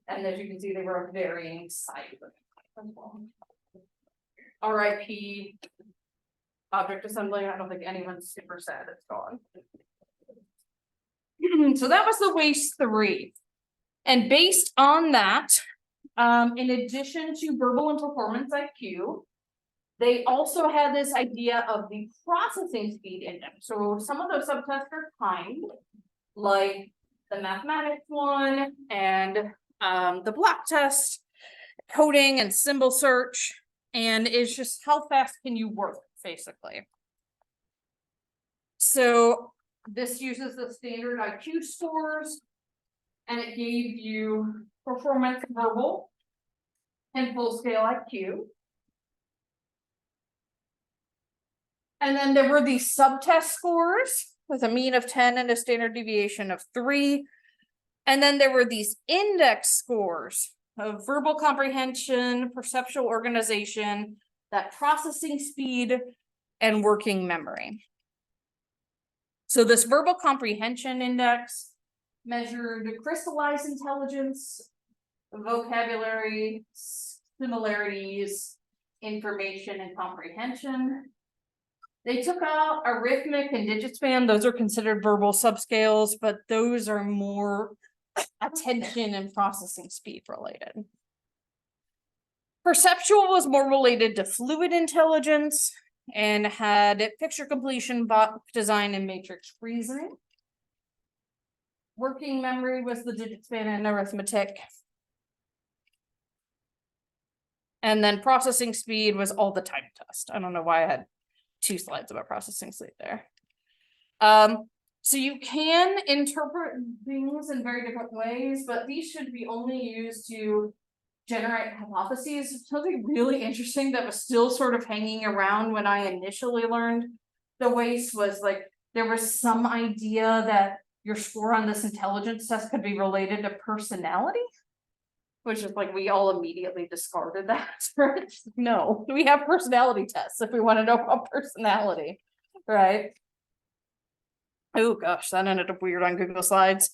And as you can see, they were of varying sizes as well. RIP object assembly. I don't think anyone's super sad it's gone. So that was the WASTE 3. And based on that, in addition to verbal and performance IQ, they also had this idea of the processing speed index. So some of those subtests are timed, like the mathematics one and the block test, coding and symbol search, and it's just how fast can you work, basically. So this uses the standard IQ scores. and it gave you performance verbal and full scale IQ. And then there were these subtest scores with a mean of 10 and a standard deviation of 3. And then there were these index scores of verbal comprehension, perceptual organization, that processing speed, and working memory. So this verbal comprehension index measured crystallized intelligence, vocabulary, similarities, information, and comprehension. They took out arithmetic and digit span. Those are considered verbal subscales, but those are more attention and processing speed related. Perceptual was more related to fluid intelligence and had picture completion, box design, and matrix reasoning. Working memory was the digit span and arithmetic. And then processing speed was all the time test. I don't know why I had 2 slides about processing speed there. So you can interpret things in very different ways, but these should be only used to generate hypotheses. Something really interesting that was still sort of hanging around when I initially learned the WAIS was like, there was some idea that your score on this intelligence test could be related to personality, which is like, we all immediately discarded that. Right? No, we have personality tests if we want to know about personality, right? Oh gosh, that ended up weird on Google Slides.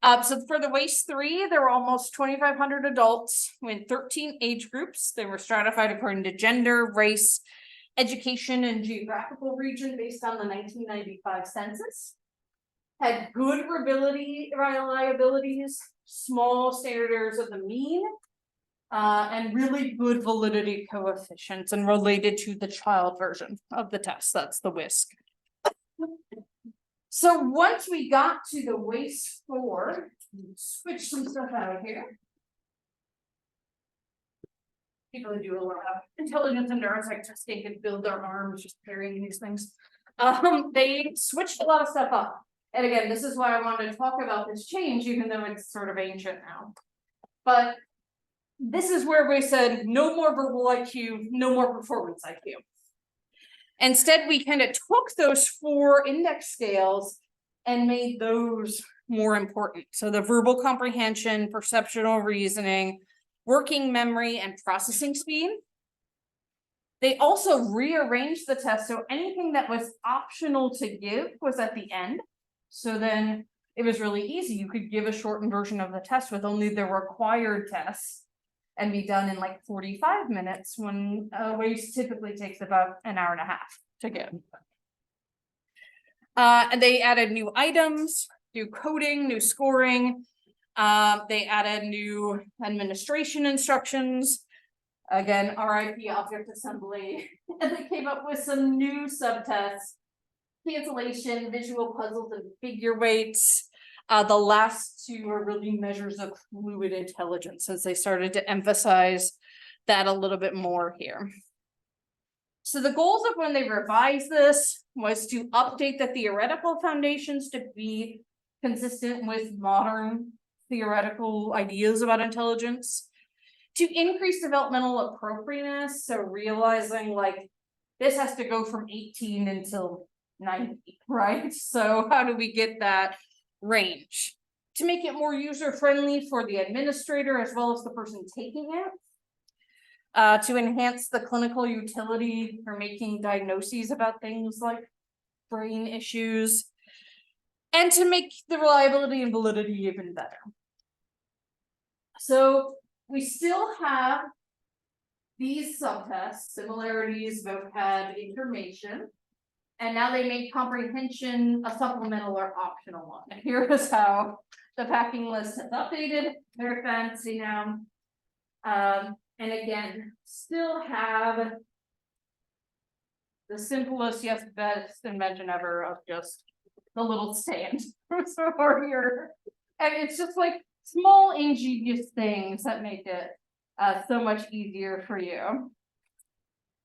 So for the WAIS 3, there were almost 2,500 adults in 13 age groups. They were stratified according to gender, race, education, and geographical region based on the 1995 census. Had good reliabilities, small standard errors of the mean, and really good validity coefficients and related to the child version of the test. That's the WISC. So once we got to the WAIS 4, switch some stuff out here. People who do a lot of intelligence and neuroscience testing can build their arms just carrying these things. They switched a lot of stuff up. And again, this is why I wanted to talk about this change, even though it's sort of ancient now. But this is where we said no more verbal IQ, no more performance IQ. Instead, we kind of took those 4 index scales and made those more important. So the verbal comprehension, perceptual reasoning, working memory, and processing speed. They also rearranged the test, so anything that was optional to give was at the end. So then it was really easy. You could give a shortened version of the test with only the required tests and be done in like 45 minutes when WAIS typically takes about an hour and a half to give. And they added new items, new coding, new scoring. They added new administration instructions. Again, RIP object assembly. And they came up with some new subtests, cancellation, visual puzzles, and figure weights. The last 2 are really measures of fluid intelligence, as they started to emphasize that a little bit more here. So the goals of when they revised this was to update the theoretical foundations to be consistent with modern theoretical ideas about intelligence, to increase developmental appropriateness, so realizing like this has to go from 18 until 90, right? So how do we get that range? To make it more user-friendly for the administrator as well as the person taking it. To enhance the clinical utility for making diagnoses about things like brain issues. And to make the reliability and validity even better. So we still have these subtests, similarities, vocab, information. And now they make comprehension a supplemental or optional one. Here is how the packing list has updated. Very fancy now. And again, still have the simplest yet best invention ever of just the little stand for here. And it's just like small ingenious things that make it so much easier for you.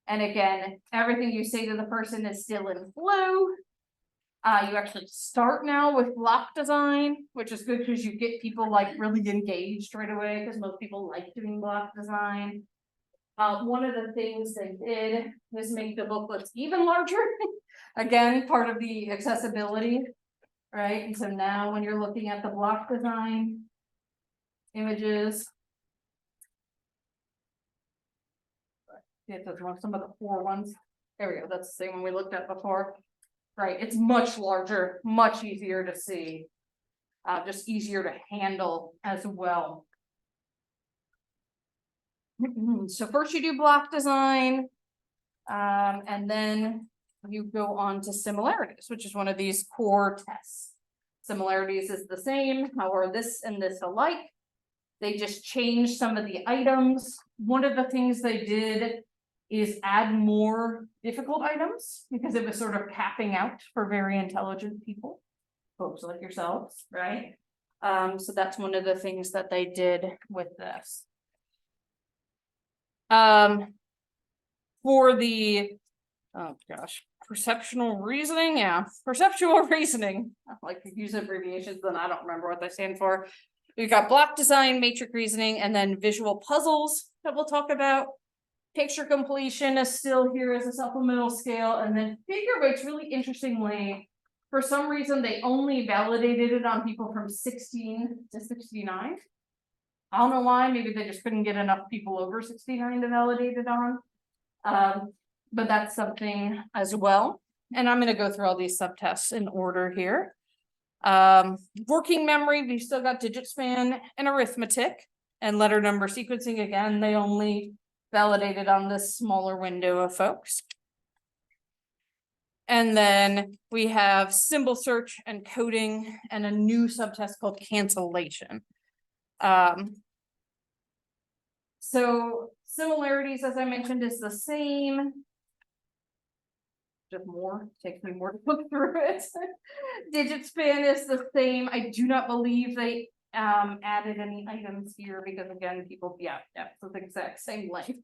And again, everything you say to the person is still in blue. You actually start now with block design, which is good because you get people like really engaged right away, because most people like doing block design. One of the things they did is make the booklets even larger. Again, part of the accessibility, right? And so now when you're looking at the block design images. Yeah, those are some of the 4 ones. There we go. That's the same one we looked at before. Right, it's much larger, much easier to see. Just easier to handle as well. So first you do block design. And then you go on to similarities, which is one of these core tests. Similarities is the same, how are this and this alike? They just changed some of the items. One of the things they did is add more difficult items, because it was sort of capping out for very intelligent people, folks like yourselves, right? So that's one of the things that they did with this. For the, oh gosh, perceptual reasoning, perceptual reasoning. I like to use abbreviations, then I don't remember what they stand for. We've got block design, matrix reasoning, and then visual puzzles that we'll talk about. Picture completion is still here as a supplemental scale, and then figure weights, really interestingly, for some reason, they only validated it on people from 16 to 69. I don't know why, maybe they just couldn't get enough people over 69 to validate it on. But that's something as well. And I'm gonna go through all these subtests in order here. Working memory, we've still got digit span and arithmetic, and letter number sequencing. Again, they only validated on this smaller window of folks. And then we have symbol search and coding, and a new subtest called cancellation. So similarities, as I mentioned, is the same. Just more, takes me more to look through it. Digit span is the same. I do not believe they added any items here, because again, people, it's the exact same length.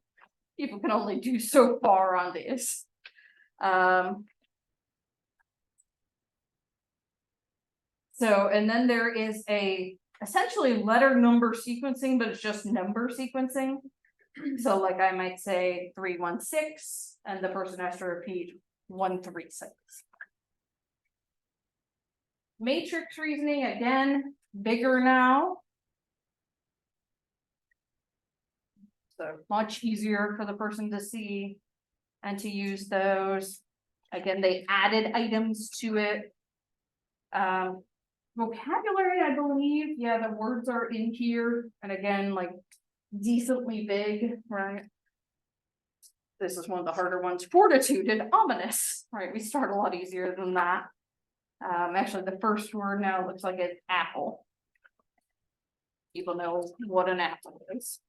People can only do so far on this. So, and then there is essentially letter number sequencing, but it's just number sequencing. So like I might say 316, and the person has to repeat 136. Matrix reasoning, again, bigger now. So much easier for the person to see and to use those. Again, they added items to it. Vocabulary, I believe, the words are in here, and again, like decently big, right? This is one of the harder ones. Fortitude and ominous, right? We start a lot easier than that. Actually, the first word now looks like it's apple. People know what an apple is.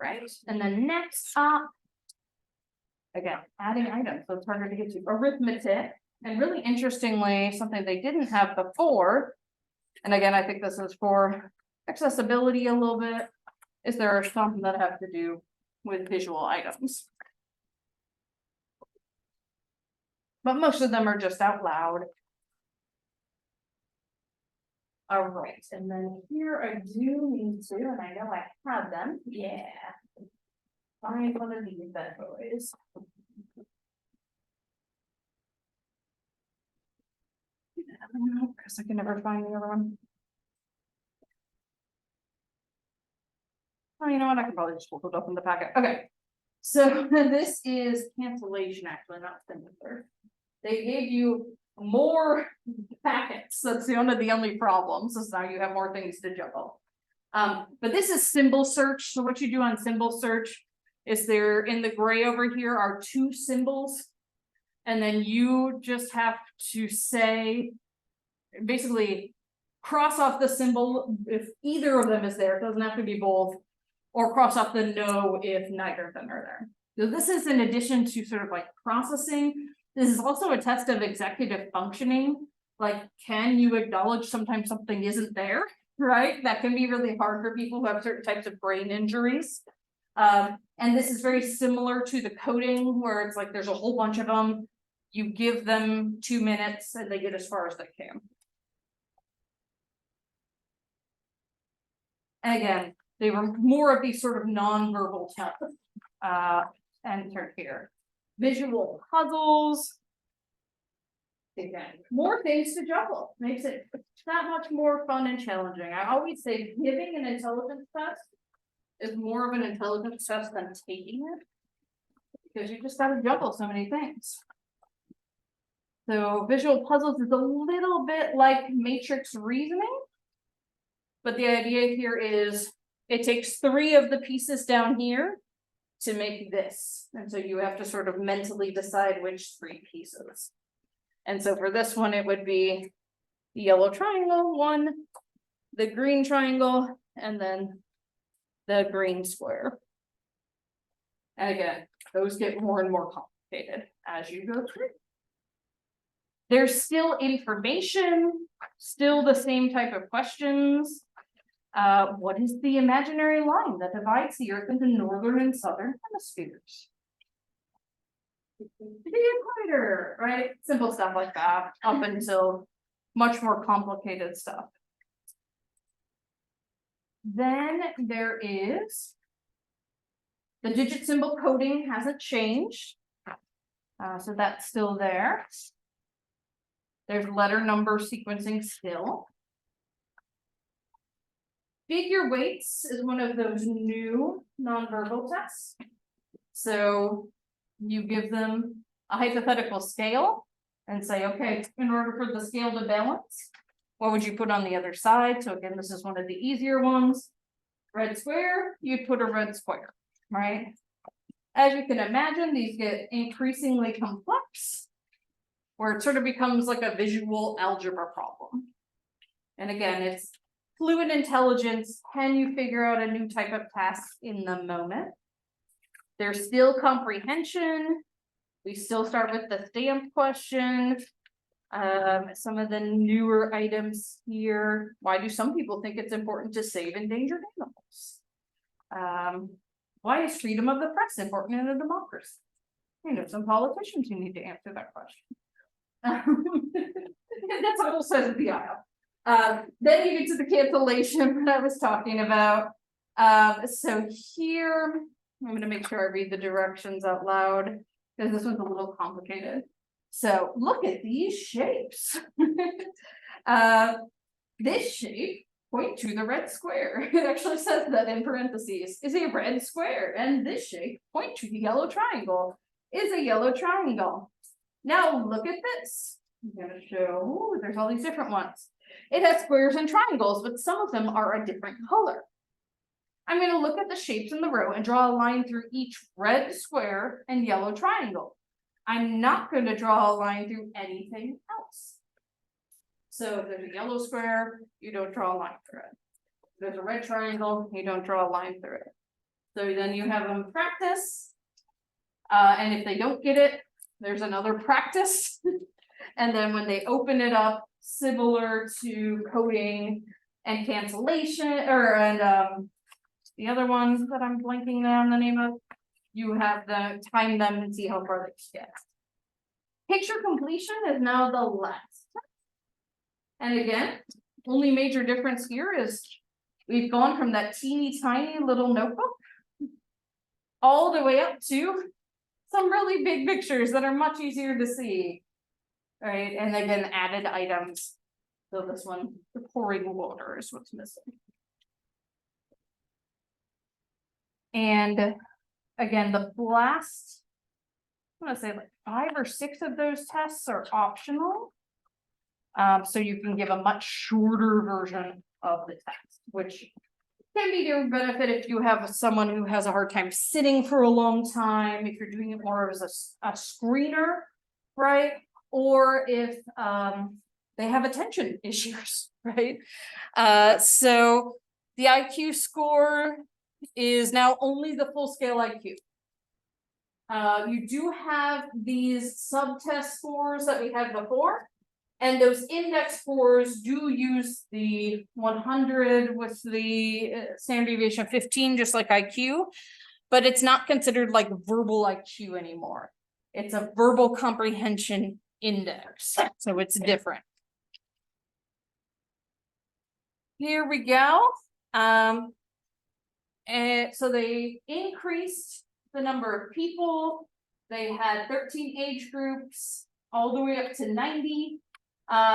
Right? And then next up, again, adding items, so it's harder to get to. Arithmetic, and really interestingly, something they didn't have before, and again, I think this is for accessibility a little bit, is there are some that have to do with visual items. But most of them are just out loud. All right, and then here I do need to, and I know I have them, find one of these bad boys. I don't know, because I can never find the other one. Oh, you know what, I can probably just look it up in the packet. Okay, so this is cancellation, actually, not signature. They gave you more packets. That's one of the only problems, is now you have more things to juggle. But this is symbol search. So what you do on symbol search is there in the gray over here are 2 symbols, and then you just have to say, basically cross off the symbol if either of them is there. It doesn't have to be both, or cross off the no if neither of them are there. So this is in addition to sort of like processing. This is also a test of executive functioning. Like, can you acknowledge sometimes something isn't there, right? That can be really hard for people who have certain types of brain injuries. And this is very similar to the coding, where it's like there's a whole bunch of them. You give them 2 minutes and they get as far as they can. And again, they were more of these sort of non-verbal tests, entered here. Visual puzzles. Again, more things to juggle, makes it that much more fun and challenging. I always say giving an intelligence test is more of an intelligence test than taking it. Because you just gotta juggle so many things. So visual puzzles is a little bit like matrix reasoning. But the idea here is it takes 3 of the pieces down here to make this. And so you have to sort of mentally decide which 3 pieces. And so for this one, it would be the yellow triangle, 1, the green triangle, and then the green square. And again, those get more and more complicated as you go through. There's still information, still the same type of questions. What is the imaginary line that divides the Earth into northern and southern hemispheres? The equator, right? Simple stuff like that, up until much more complicated stuff. Then there is the digit symbol coding hasn't changed. So that's still there. There's letter number sequencing still. Figure weights is one of those new nonverbal tests. So you give them a hypothetical scale and say, okay, in order for the scale to balance, what would you put on the other side? So again, this is one of the easier ones. Red square, you'd put a red square, right? As you can imagine, these get increasingly complex, where it sort of becomes like a visual algebra problem. And again, it's fluid intelligence. Can you figure out a new type of task in the moment? There's still comprehension. We still start with the stamp question. Some of the newer items here. Why do some people think it's important to save endangered animals? Why is freedom of the press important in a democracy? You know, some politicians who need to answer that question. That's what it says at the aisle. Then you get to the cancellation that I was talking about. So here, I'm gonna make sure I read the directions out loud, because this one's a little complicated. So look at these shapes. This shape, point to the red square. It actually says that in parentheses, is a red square. And this shape, point to the yellow triangle, is a yellow triangle. Now look at this. I'm gonna show, ooh, there's all these different ones. It has squares and triangles, but some of them are a different color. I'm going to look at the shapes in the row and draw a line through each red square and yellow triangle. I'm not going to draw a line through anything else. So if there's a yellow square, you don't draw a line through it. If there's a red triangle, you don't draw a line through it. So then you have them practice. And if they don't get it, there's another practice. And then when they open it up, similar to coding and cancellation, the other ones that I'm blanking on the name of, you have the time them and see how far they get. Picture completion is now the last. And again, only major difference here is we've gone from that teeny tiny little notebook all the way up to some really big pictures that are much easier to see. Right, and again, added items. So this one, the pouring water is what's missing. And again, the last, I'm gonna say like 5 or 6 of those tests are optional. So you can give a much shorter version of the test, which can be your benefit if you have someone who has a hard time sitting for a long time, if you're doing it more as a screener, right? Or if they have attention issues, right? So the IQ score is now only the full scale IQ. You do have these subtest scores that we had before, and those index scores do use the 100 with the standard deviation of 15, just like IQ, but it's not considered like verbal IQ anymore. It's a verbal comprehension index, so it's different. Here we go. And so they increased the number of people. They had 13 age groups, all the way up to 90.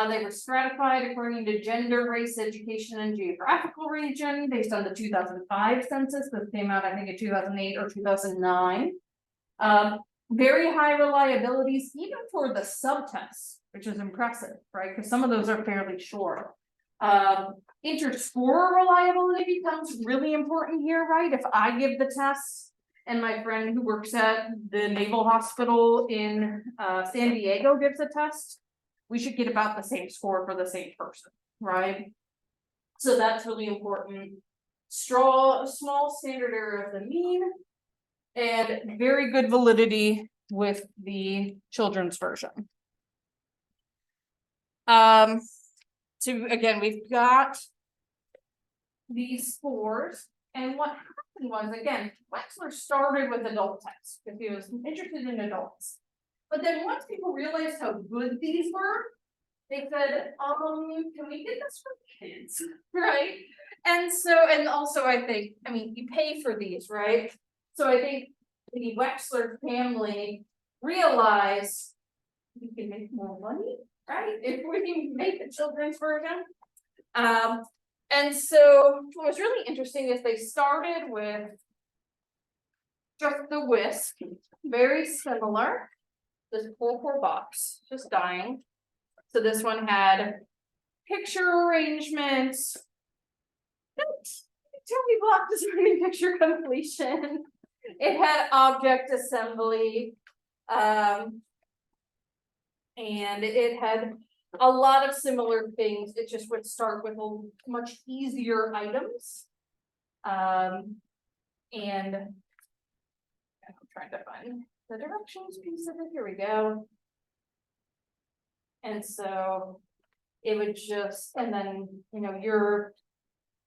They were stratified according to gender, race, education, and geographical region based on the 2005 census that came out, I think, in 2008 or 2009. Very high reliabilities, even for the subtests, which is impressive, right? Because some of those are fairly short. Inter-scorer reliability becomes really important here, right? If I give the test and my friend who works at the Naval Hospital in San Diego gives a test, we should get about the same score for the same person, right? So that's really important. Small standard error of the mean, and very good validity with the children's version. So again, we've got these scores, and what happened was, again, Wechsler started with adult tests because he was interested in adults. But then once people realized how good these were, they said, can we get this for kids, right? And so, and also I think, I mean, you pay for these, right? So I think the Wechsler family realized we can make more money, right? If we can make a children's version. And so what was really interesting is they started with just the whisk, very similar. This poor box, just dying. So this one had picture arrangements. Tony block designing picture completion. It had object assembly. And it had a lot of similar things. It just would start with a much easier items. And I'm trying to find the directions piece of it. Here we go. And so it would just, and then, you know, your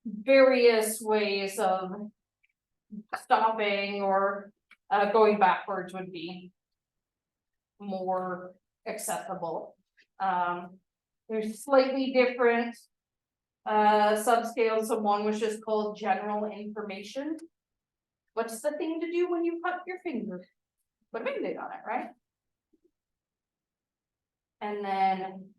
various ways of stopping or going backwards would be more accessible. There's slightly different subscales. So one was just called general information. What's the thing to do when you cut your finger? Put a Band-Aid on it, right? And then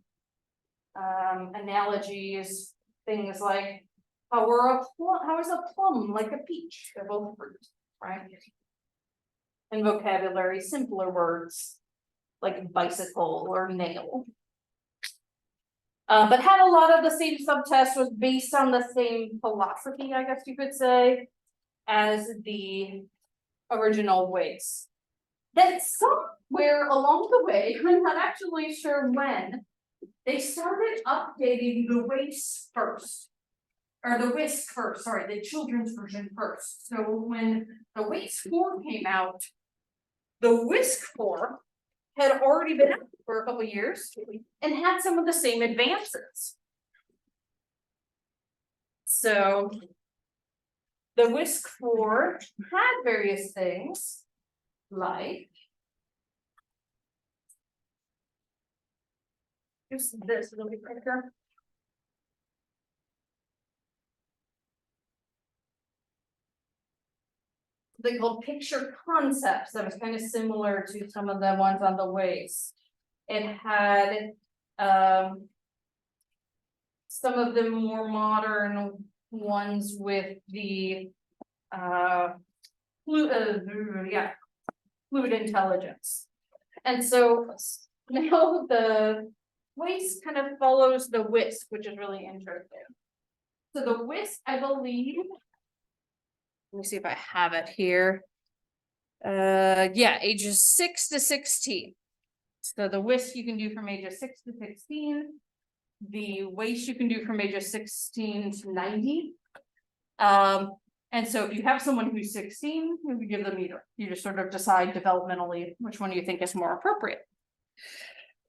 analogies, things like how is a plum like a peach? They're both fruit, right? And vocabulary, simpler words like bicycle or nail. But had a lot of the same subtests, was based on the same philosophy, I guess you could say, as the original weights. Then somewhere along the way, I'm not actually sure when, they started updating the weights first. Or the WISC first, sorry, the children's version first. So when the WAIS 4 came out, the WISC 4 had already been out for a couple of years and had some of the same advances. So the WISC 4 had various things like just this really quicker. They called picture concepts that was kind of similar to some of the ones on the WAIS. It had some of the more modern ones with the fluid intelligence. And so now the WAIS kind of follows the WISC, which is really interesting. So the WISC, I believe, let me see if I have it here. Yeah, ages 6 to 16. So the WISC you can do from ages 6 to 16. The WAIS you can do from ages 16 to 90. And so if you have someone who's 16, you give them either. You just sort of decide developmentally which one you think is more appropriate.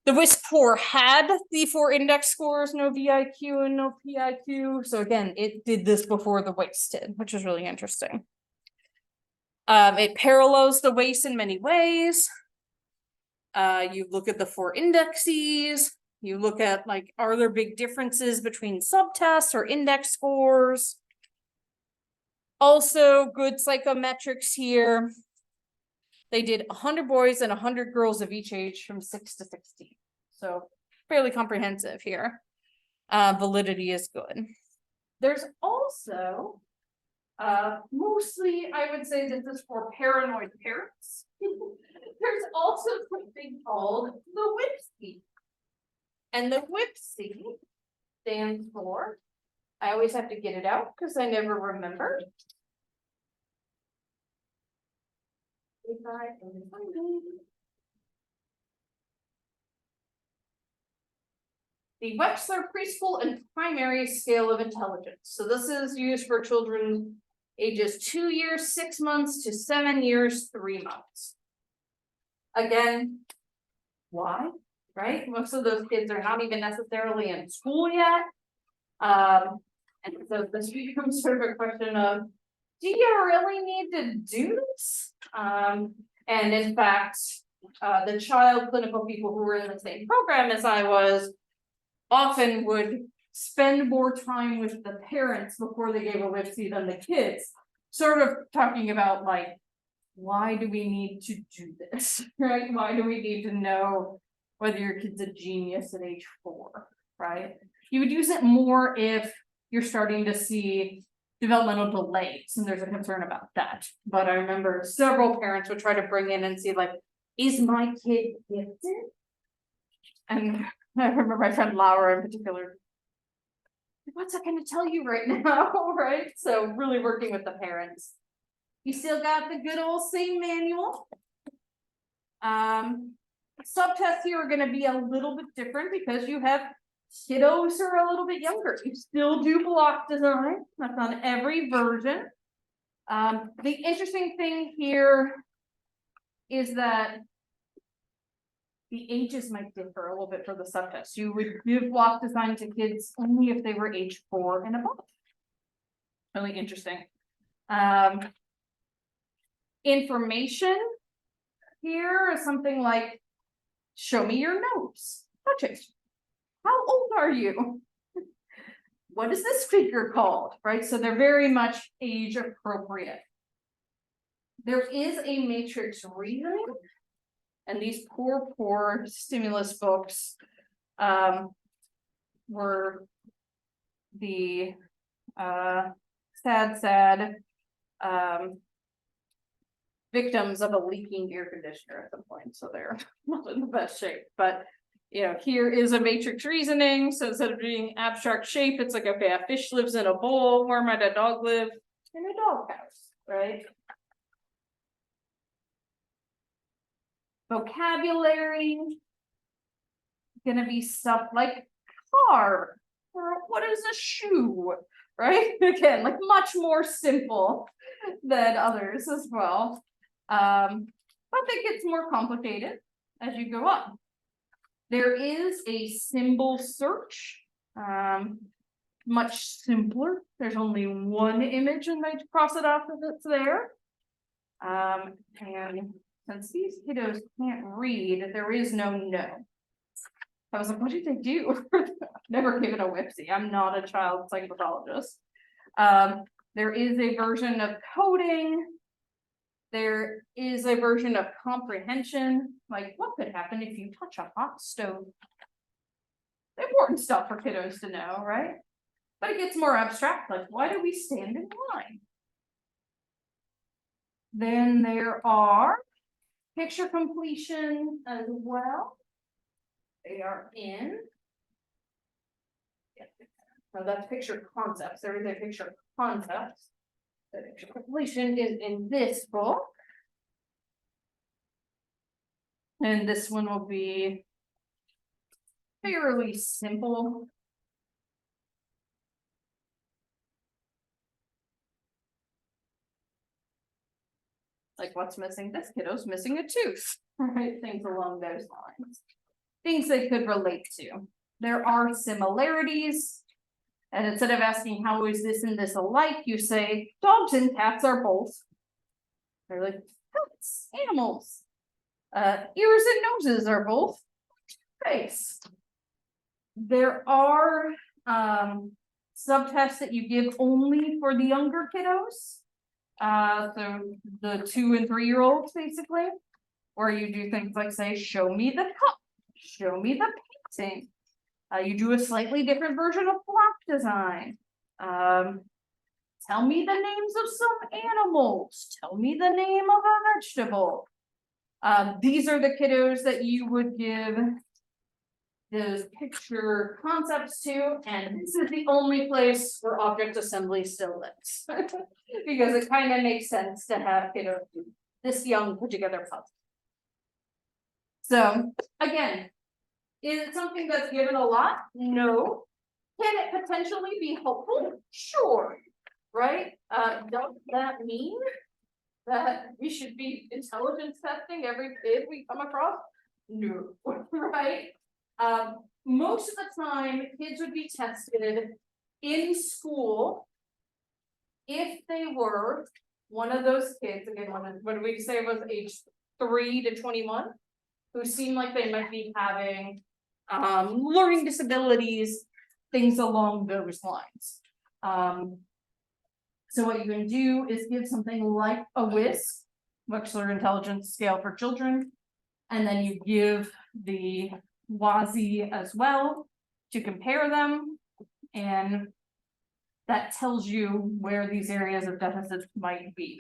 The WISC 4 had the 4 index scores, no VIQ and no PIQ. So again, it did this before the WAIS did, which is really interesting. It parallels the WAIS in many ways. You look at the 4 indexes, you look at like, are there big differences between subtests or index scores? Also, good psychometrics here. They did 100 boys and 100 girls of each age from 6 to 16. So fairly comprehensive here. Validity is good. There's also, mostly I would say this is for paranoid parents. There's also something called the WIPSI. And the WIPSI stands for, I always have to get it out because I never remember. The Wechsler Preschool and Primary Scale of Intelligence. So this is used for children ages 2 years, 6 months to 7 years, 3 months. Again, why? Right? Most of those kids are not even necessarily in school yet. And so this becomes sort of a question of, do you really need to do this? And in fact, the child clinical people who were in the same program as I was often would spend more time with the parents before they gave a WIPSI than the kids. Sort of talking about like, why do we need to do this, right? Why do we need to know whether your kid's a genius at age 4, right? You would use it more if you're starting to see developmental delays and there's a concern about that. But I remember several parents would try to bring in and see like, is my kid gifted? And I remember my friend Laura in particular. What's that gonna tell you right now, right? So really working with the parents. You still got the good old same manual. Subtests here are gonna be a little bit different because you have kiddos who are a little bit younger. You still do block design. That's on every version. The interesting thing here is that the ages might differ a little bit for the subtests. You would give block design to kids only if they were age 4 and above. Really interesting. Information here is something like, show me your nose, touch it. How old are you? What is this figure called, right? So they're very much age appropriate. There is a matrix reasoning, and these poor stimulus books were the sad victims of a leaking air conditioner at some point, so they're not in the best shape. But you know, here is a matrix reasoning. So instead of being abstract shape, it's like, okay, a fish lives in a bowl. Where might a dog live? In a doghouse, right? Vocabulary gonna be stuff like car, or what is a shoe, right? Again, like much more simple than others as well. But it gets more complicated as you go on. There is a symbol search, much simpler. There's only one image and they cross it off if it's there. And since these kiddos can't read, there is no. I was like, what did they do? Never given a WIPSI. I'm not a child psychopathologist. There is a version of coding. There is a version of comprehension, like what could happen if you touch a hot stove? Important stuff for kiddos to know, right? But it gets more abstract, like why do we stand in line? Then there are picture completion as well. They are in. So that's picture concepts. There is a picture concepts. The picture completion is in this book. And this one will be fairly simple. Like what's missing? This kiddo's missing a tooth, right? Things along those lines. Things they could relate to. There are similarities. And instead of asking how is this and this alike, you say dogs and cats are both. They're like pets, animals. Ears and noses are both face. There are, subtests that you give only for the younger kiddos. So the 2 and 3-year-olds basically, where you do things like say, show me the cup, show me the painting. You do a slightly different version of block design. Tell me the names of some animals, tell me the name of a vegetable. These are the kiddos that you would give those picture concepts to, and this is the only place where object assembly still lives. Because it kind of makes sense to have kiddos this young put together puzzle. So, again, is it something that's given a lot? No. Can it potentially be helpful? Sure. Right? Does that mean that we should be intelligence testing every kid we come across? No, right? Most of the time, kids would be tested in school if they were one of those kids, again, what did we say was age 3 to 21, who seem like they might be having learning disabilities, things along those lines. So what you can do is give something like a WISC, Wechsler Intelligence Scale for Children, and then you give the WASI as well to compare them, and that tells you where these areas of deficit might be.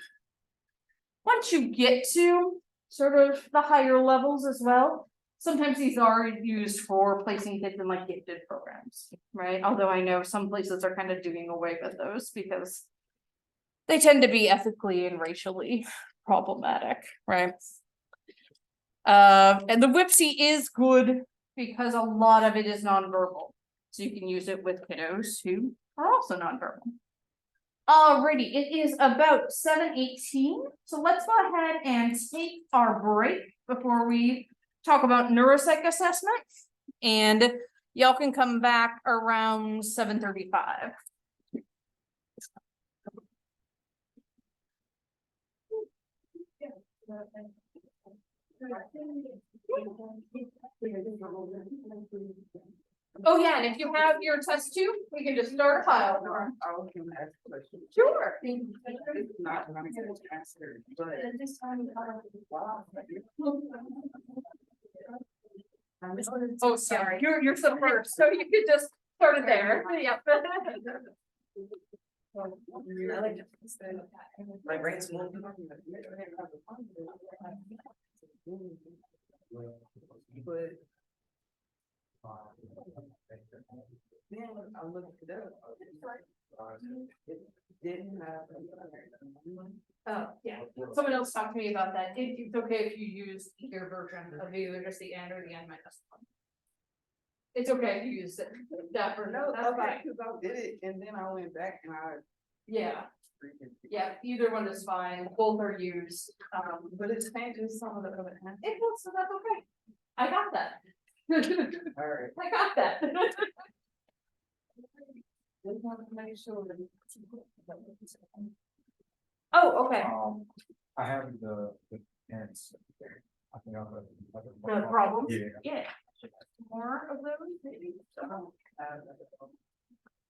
Once you get to sort of the higher levels as well, sometimes these are used for placing kids in like gifted programs, right? Although I know some places are kind of doing away with those because they tend to be ethically and racially problematic, right? And the WIPSI is good because a lot of it is nonverbal. So you can use it with kiddos who are also nonverbal. Alrighty, it is about 7:18. So let's go ahead and take our break before we talk about neuropsych assessment. And y'all can come back around 7:35. Oh yeah, and if you have your test too, we can just start a file. Sure. Oh, sorry, you're the first, so you could just start it there. Yep. My brain's moving. But then I looked it up. It didn't have. Oh, yeah, someone else talked to me about that. It's okay if you use either version of either just the N or the N minus one. It's okay if you use it, that version, No, that's okay, fine. cause I did it and then I went back and I. Yeah, yeah, either one is fine, both are used, But it changes some of the other. it will, so that's okay. I got that. Alright. I got that. Just wanted to make sure that. Oh, okay, I have the parents. I think I'll. the problems, Yeah. yeah. More of those, maybe, so.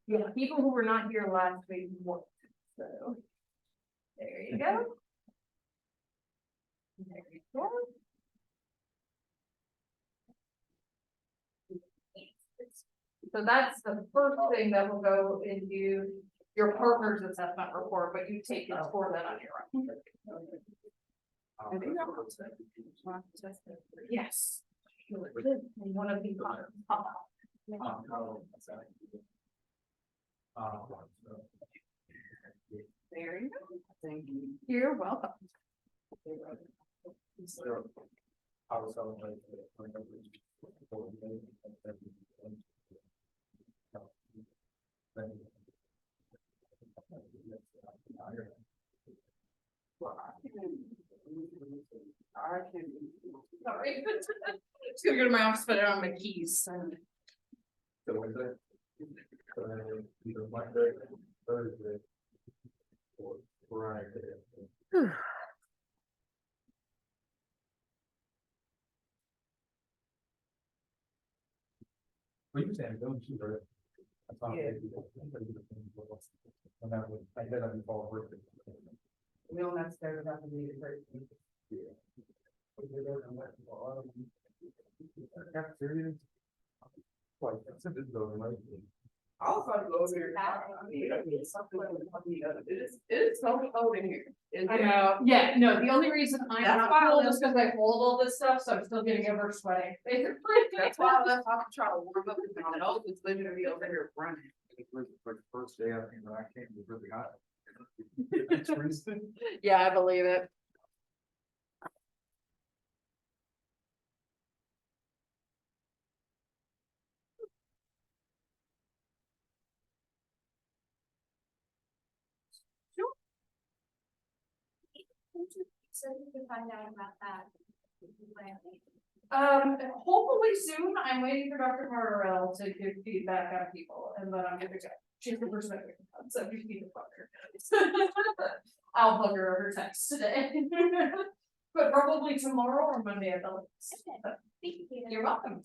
Yeah, people who were not here last week worked, so. There you go. There you go. So that's the first thing that will go into your partner's assessment report, but you take and score that on your own. And then Yes. One of the pop out. There you go. Thank you. You're welcome. I was celebrating. I can. Sorry. Just gonna go to my office, put it on my keys. So Wednesday. Either Monday, Thursday. Or Friday. Well, you said, don't you, right? I thought Yeah. maybe that- And that would, I bet I'd be fall for it. We don't necessarily have to be the person. Cafeteria? Like, that's a bit though, right? I was about to go over here. It is so cold in here. I know, yeah, no, the only reason I'm That's not why I cold left- is because I hold all this stuff, so I'm still getting over sweating. That's why I left off to try to warm up, because my nose was literally over here running. For the first day, I think, when I came, it was really hot. It's freezing. Yeah, I believe it. So you can find out about that. Hopefully soon, I'm waiting for Dr. Martorell to give feedback on people, and then I'm gonna go. She's the person that can, so you need to fuck her. I'll bug her over text today. But probably tomorrow or Monday at the latest. Thank you. You're welcome.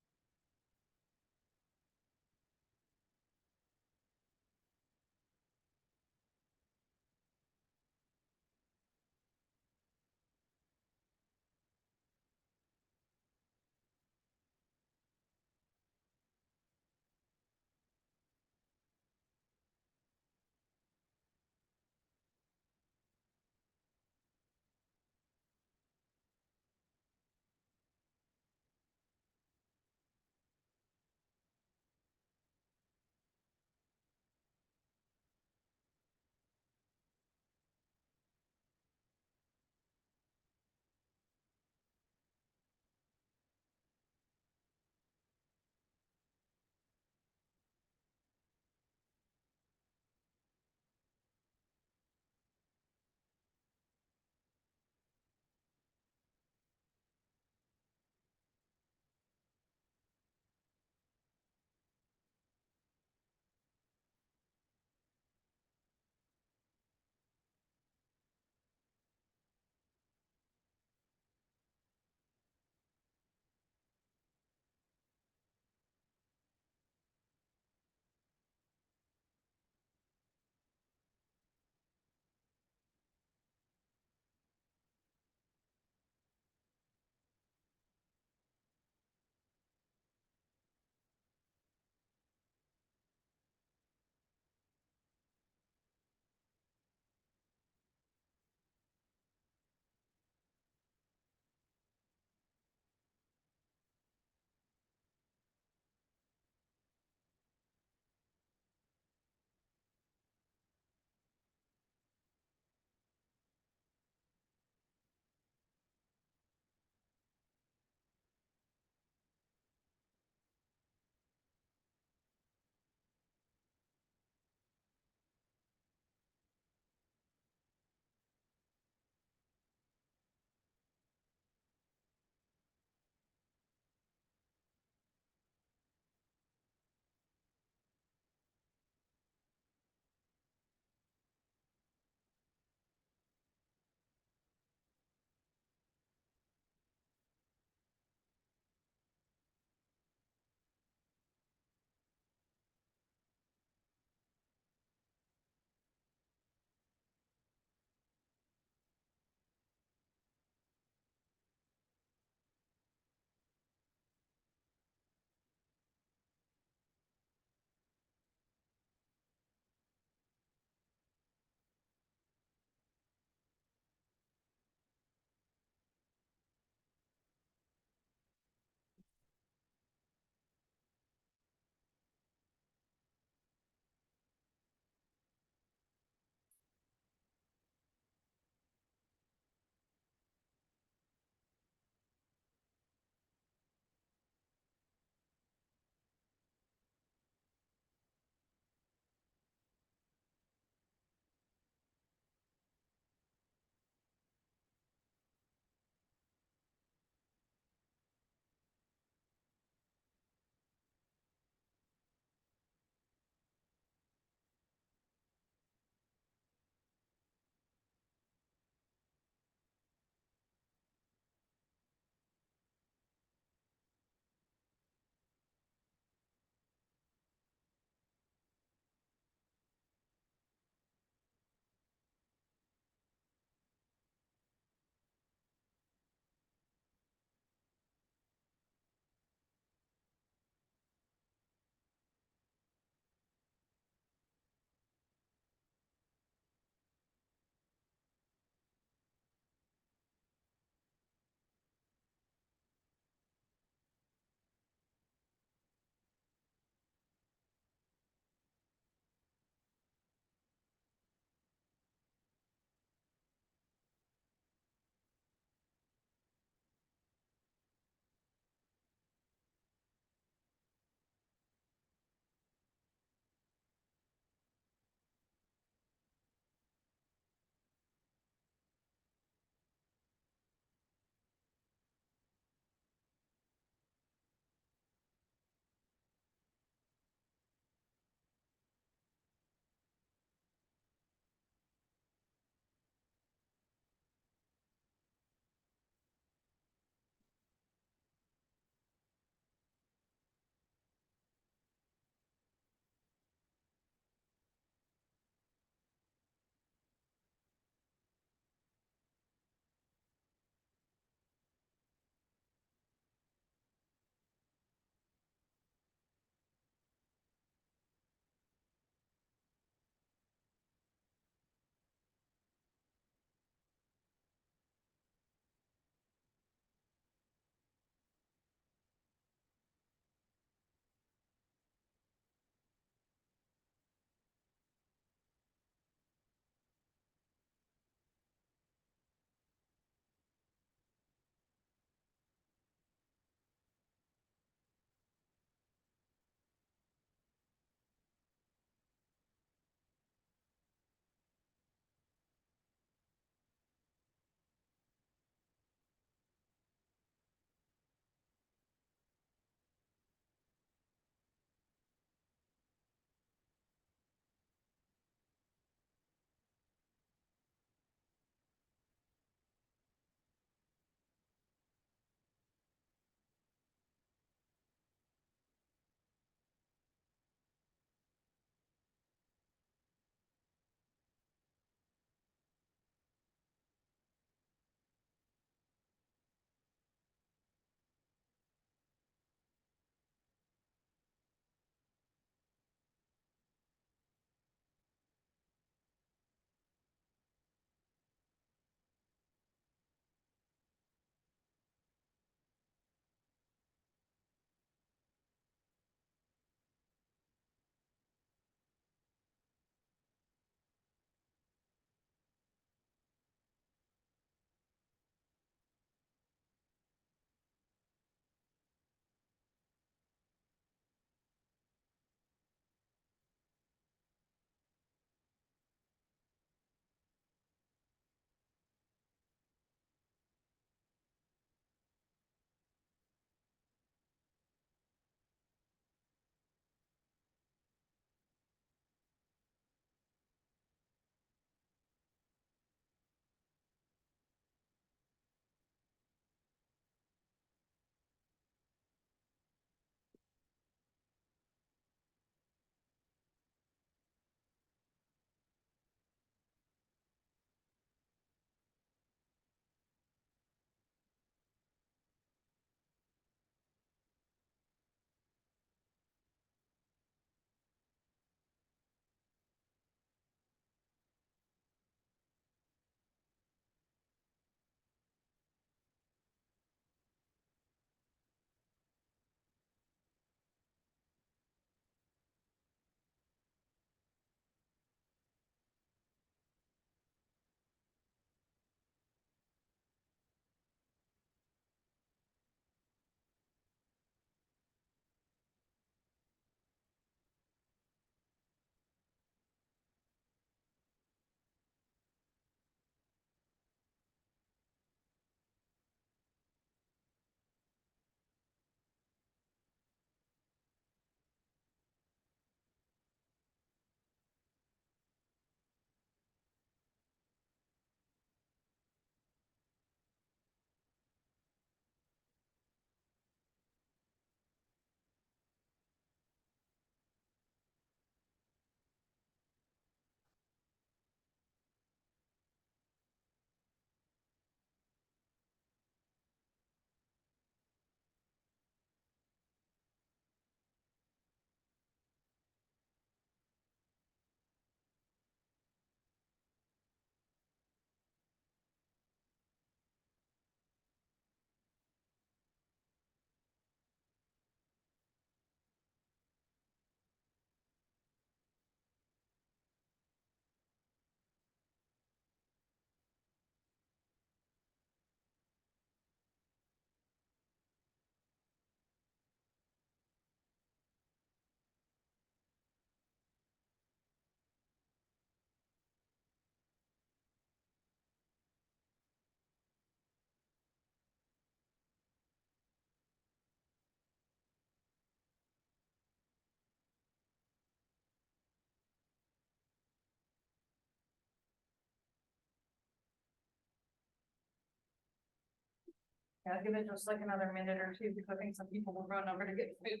Yeah, give it just like another minute or two, because I think some people will run over to get food.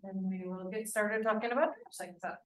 And we will get started talking about things that.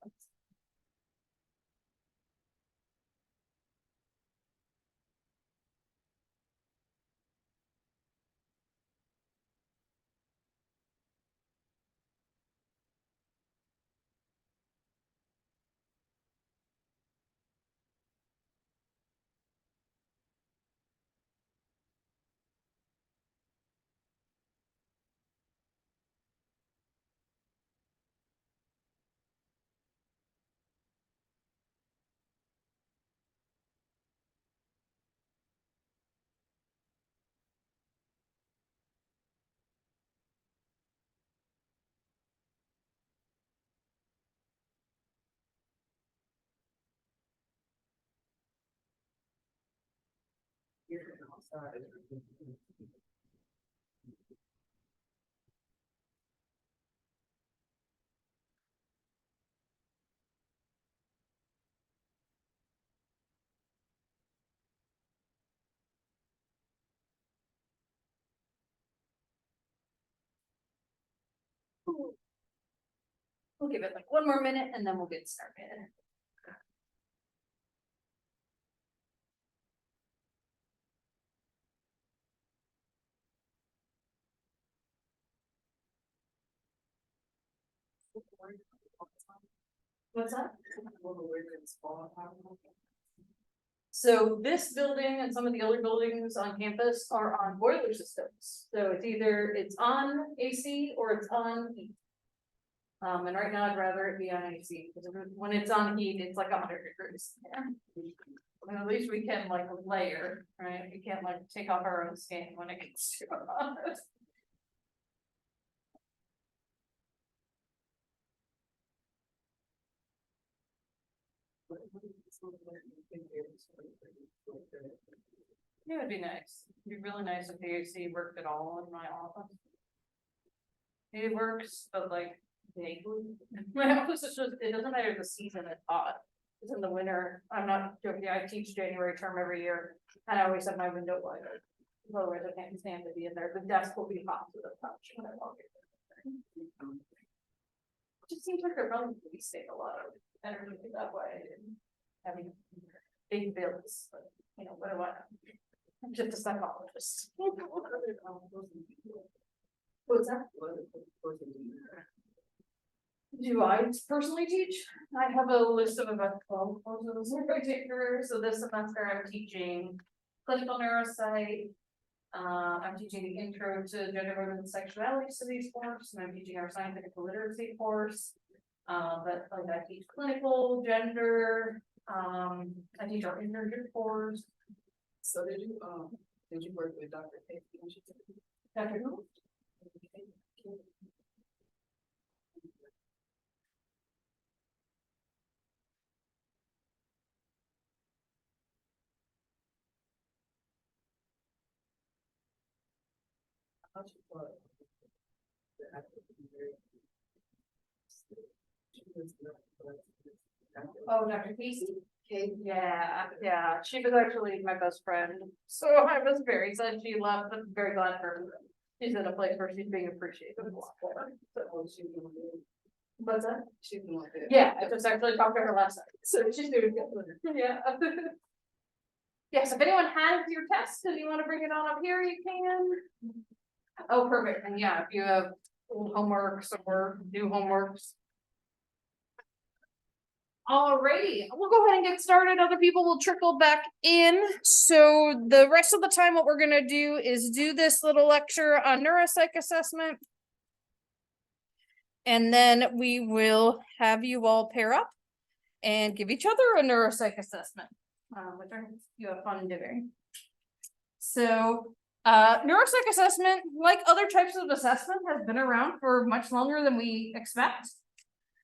We'll give it like one more minute and then we'll get started. What's that? So this building and some of the other buildings on campus are on boiler systems. So it's on AC or it's on heat. And right now I'd rather it be on AC, because when it's on heat, it's like 100 degrees. And at least we can like layer, right? We can't like take off our own skin when it gets too hot. It would be nice. It'd be really nice if the AC worked at all in my office. It works, but like vaguely. My office is just, it doesn't matter the season it's hot. It's in the winter. I'm not joking. I teach January term every year and I always have my window wide open. Otherwise I can't stand to be in there. The desk will be hot to the touch when I walk in. It just seems like they're probably wasting a lot of energy that way. And having big bills, but you know, what do I know? I'm just a psychologist. What's that? Do I personally teach? I have a list of about 12 courses in particular. So this semester I'm teaching clinical neuropsych. I'm teaching the intro to gender, women, and sexuality studies course, and I'm teaching our scientific literacy course. But like I teach clinical, gender, I teach our internship course. So did you work with Dr. Casey? Dr. who? Oh, Dr. Casey? Yeah, she was actually my best friend, so I was very sad she left, but very glad for her. She's in a place where she's being appreciated a lot more. What's that? She's doing good. Yeah, I just actually talked to her last night, so she's doing good. Yeah. Yes, if anyone has your test and you want to bring it on up here, you can. Oh, perfect, and yeah, if you have old homeworks or new homeworks. Alrighty, we'll go ahead and get started. Other people will trickle back in. So the rest of the time, what we're gonna do is do this little lecture on neuropsych assessment. And then we will have you all pair up and give each other a neuropsych assessment, which you have fun doing. So neuropsych assessment, like other types of assessment, has been around for much longer than we expect.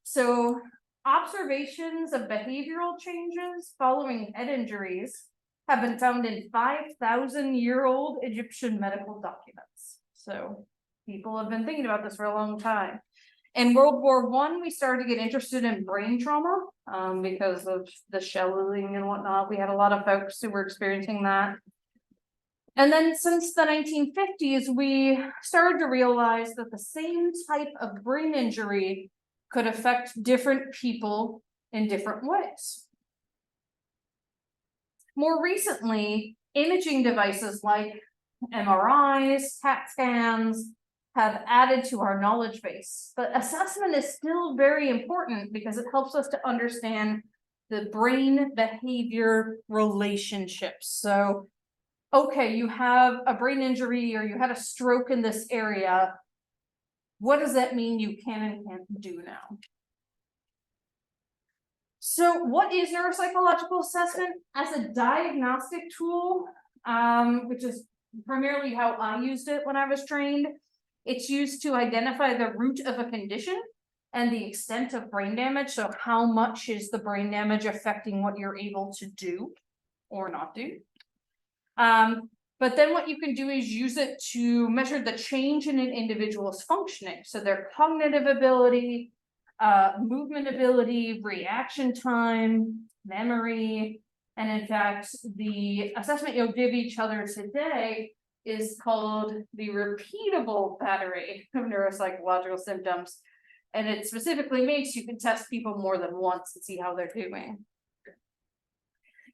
So observations of behavioral changes following head injuries have been found in 5,000-year-old Egyptian medical documents. So people have been thinking about this for a long time. In World War I, we started to get interested in brain trauma because of the shelling and whatnot. We had a lot of folks who were experiencing that. And then since the 1950s, we started to realize that the same type of brain injury could affect different people in different ways. More recently, imaging devices like MRIs, CAT scans have added to our knowledge base, but assessment is still very important because it helps us to understand the brain behavior relationships. So, okay, you have a brain injury or you had a stroke in this area. What does that mean you can and can't do now? So what is neuropsychological assessment? As a diagnostic tool, which is primarily how I used it when I was trained, it's used to identify the root of a condition and the extent of brain damage. So how much is the brain damage affecting what you're able to do or not do? But then what you can do is use it to measure the change in an individual's functioning. So their cognitive ability, movement ability, reaction time, memory. And in fact, the assessment you'll give each other today is called the repeatable battery of neuropsychological symptoms. And it specifically makes you can test people more than once and see how they're doing.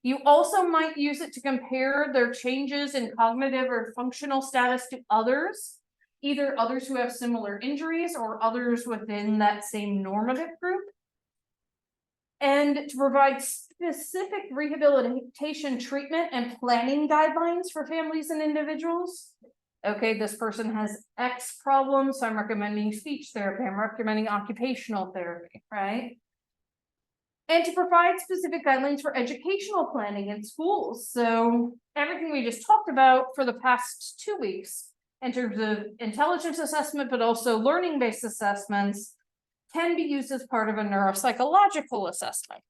You also might use it to compare their changes in cognitive or functional status to others, either others who have similar injuries or others within that same normative group. And to provide specific rehabilitation treatment and planning guidelines for families and individuals. Okay, this person has X problems, so I'm recommending speech therapy, I'm recommending occupational therapy, right? And to provide specific guidelines for educational planning in schools. So everything we just talked about for the past 2 weeks in terms of intelligence assessment, but also learning-based assessments can be used as part of a neuropsychological assessment.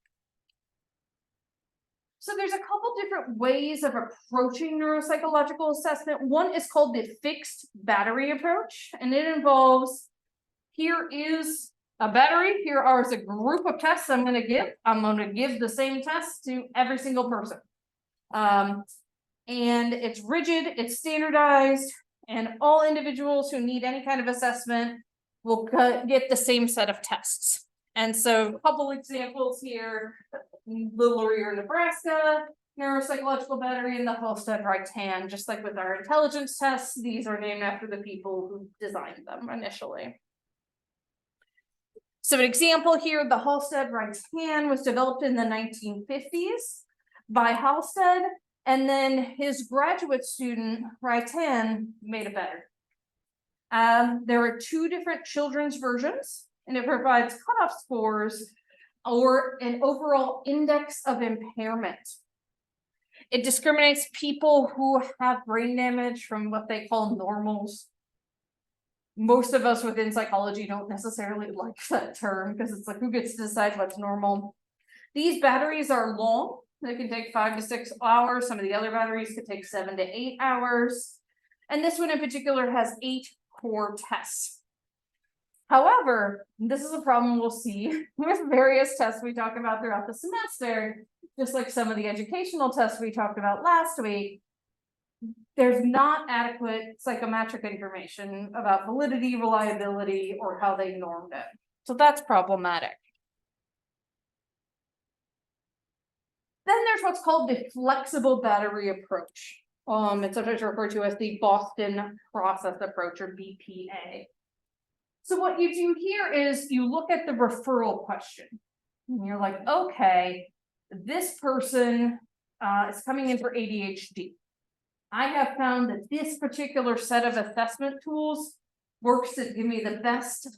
So there's a couple different ways of approaching neuropsychological assessment. One is called the fixed battery approach, and it involves, here is a battery, here are a group of tests I'm going to give. I'm going to give the same test to every single person. And it's rigid, it's standardized, and all individuals who need any kind of assessment will get the same set of tests. And so a couple examples here, the Laurier, Nebraska neuropsychological battery and the Halstead Raitan. Just like with our intelligence tests, these are named after the people who designed them initially. So an example here, the Halstead Raitan was developed in the 1950s by Halstead, and then his graduate student, Raitan, made it better. There are 2 different children's versions, and it provides cutoff scores or an overall index of impairment. It discriminates people who have brain damage from what they call normals. Most of us within psychology don't necessarily like that term because it's like, who gets to decide what's normal? These batteries are long. They can take 5 to 6 hours. Some of the other batteries could take 7 to 8 hours. And this one in particular has 8 core tests. However, this is a problem we'll see with various tests we talk about throughout the semester, just like some of the educational tests we talked about last week. There's not adequate psychometric information about validity, reliability, or how they normed it. So that's problematic. Then there's what's called the flexible battery approach. It's sometimes referred to as the Boston Process Approach, or BPA. So what you do here is you look at the referral question. And you're like, okay, this person is coming in for ADHD. I have found that this particular set of assessment tools works to give me the best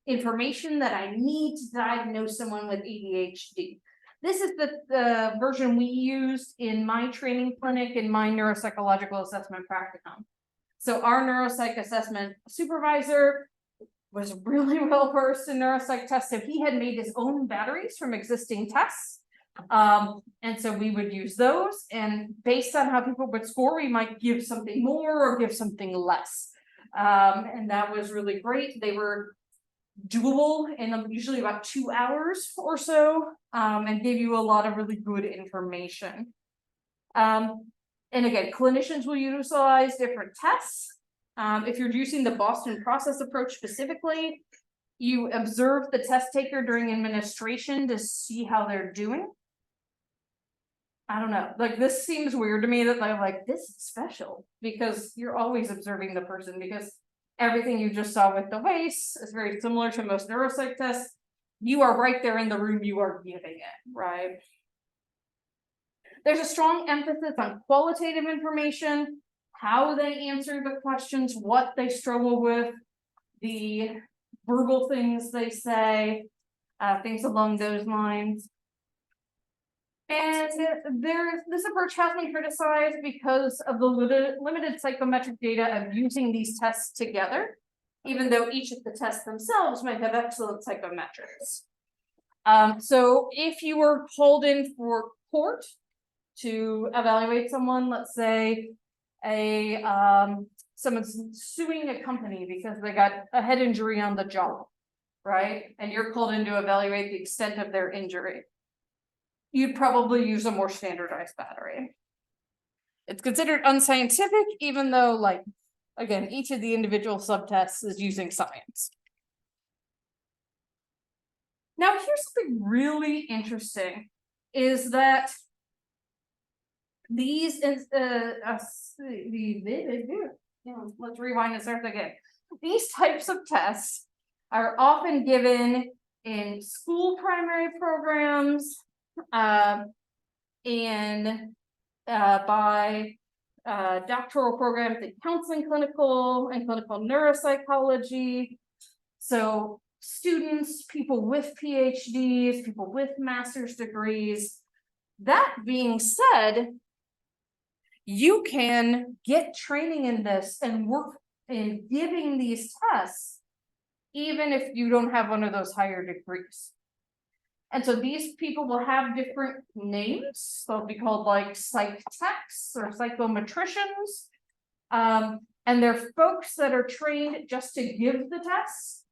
information that I need to diagnose someone with ADHD. This is the version we used in my training clinic in my neuropsychological assessment practicum. So our neuropsych assessment supervisor was really well versed in neuropsych tests. So he had made his own batteries from existing tests. And so we would use those, and based on how people would score, we might give something more or give something less. And that was really great. They were doable in usually about 2 hours or so, and gave you a lot of really good information. And And again, clinicians will utilize different tests. If you're using the Boston process approach specifically, you observe the test taker during administration to see how they're doing. I don't know, like this seems weird to me that I'm like, this is special, because you're always observing the person, because everything you just saw with the WAIS is very similar to most neuropsych tests. You are right there in the room, you are giving it, right? There's a strong emphasis on qualitative information, how they answer the questions, what they struggle with, the verbal things they say, things along those lines. And this approach has been criticized because of the limited psychometric data of using these tests together, even though each of the tests themselves might have excellent psychometrics. So if you were called in for court to evaluate someone, let's say someone's suing a company because they got a head injury on the job, right? And you're called in to evaluate the extent of their injury. You'd probably use a more standardized battery. It's considered unscientific, even though, like, again, each of the individual subtests is using science. Now, here's something really interesting, is that these let's rewind this earth again. These types of tests are often given in school primary programs, and by doctoral programs in counseling, clinical and clinical neuropsychology. So students, people with PhDs, people with master's degrees. That being said, you can get training in this and work in giving these tests, even if you don't have one of those higher degrees. And so these people will have different names. They'll be called like psych techs or psychometricians. And they're folks that are trained just to give the tests.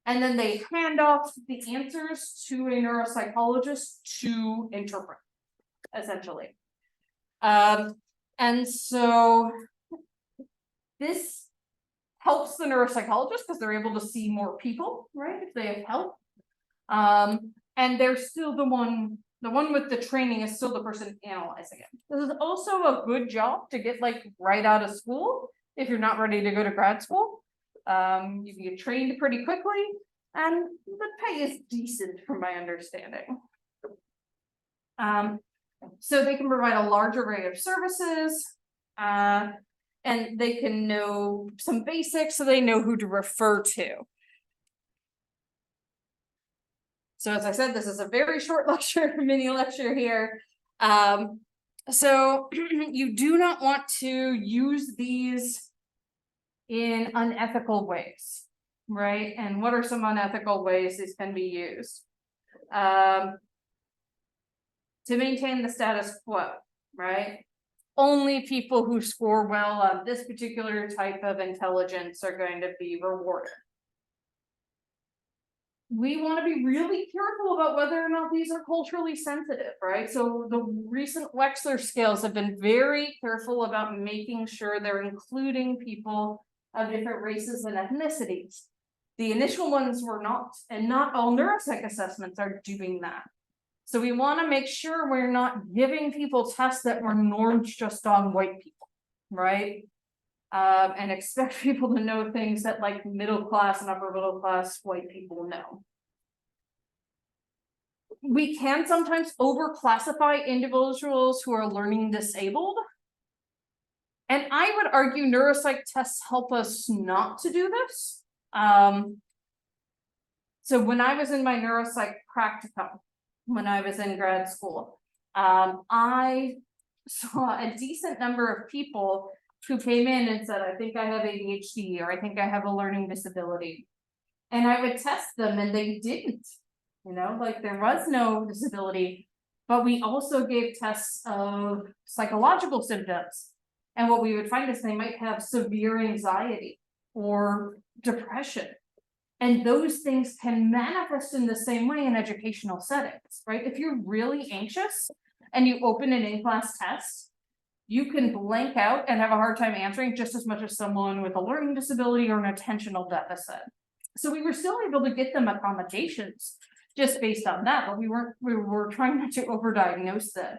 And then they hand off the answers to a neuropsychologist to interpret, essentially. And so this helps the neuropsychologist because they're able to see more people, right? If they have help. And they're still the one with the training is still the person analyzing it. This is also a good job to get like right out of school if you're not ready to go to grad school. You can get trained pretty quickly, and the pay is decent from my understanding. So they can provide a large array of services, and they can know some basics so they know who to refer to. So as I said, this is a very short lecture, mini lecture here. So you do not want to use these in unethical ways, right? And what are some unethical ways these can be used? To maintain the status quo, right? Only people who score well on this particular type of intelligence are going to be rewarded. We want to be really careful about whether or not these are culturally sensitive, right? So the recent Wechsler scales have been very careful about making sure they're including people of different races and ethnicities. The initial ones were not, and not all neuropsych assessments are doing that. So we want to make sure we're not giving people tests that were normed just on white people, right? And expect people to know things that like middle class and upper middle class white people know. We can sometimes overclassify individuals who are learning disabled. And I would argue neuropsych tests help us not to do this. So when I was in my neuropsych practicum, when I was in grad school, I saw a decent number of people who came in and said, I think I have ADHD, or I think I have a learning disability. And I would test them and they didn't, you know, like there was no disability, but we also gave tests of psychological symptoms. And what we would find is they might have severe anxiety or depression. And those things can manifest in the same way in educational settings, right? If you're really anxious and you open an in-class test, you can blank out and have a hard time answering just as much as someone with a learning disability or an attentional deficit. So we were still able to get them accommodations just based on that, but we were trying not to overdiagnose them.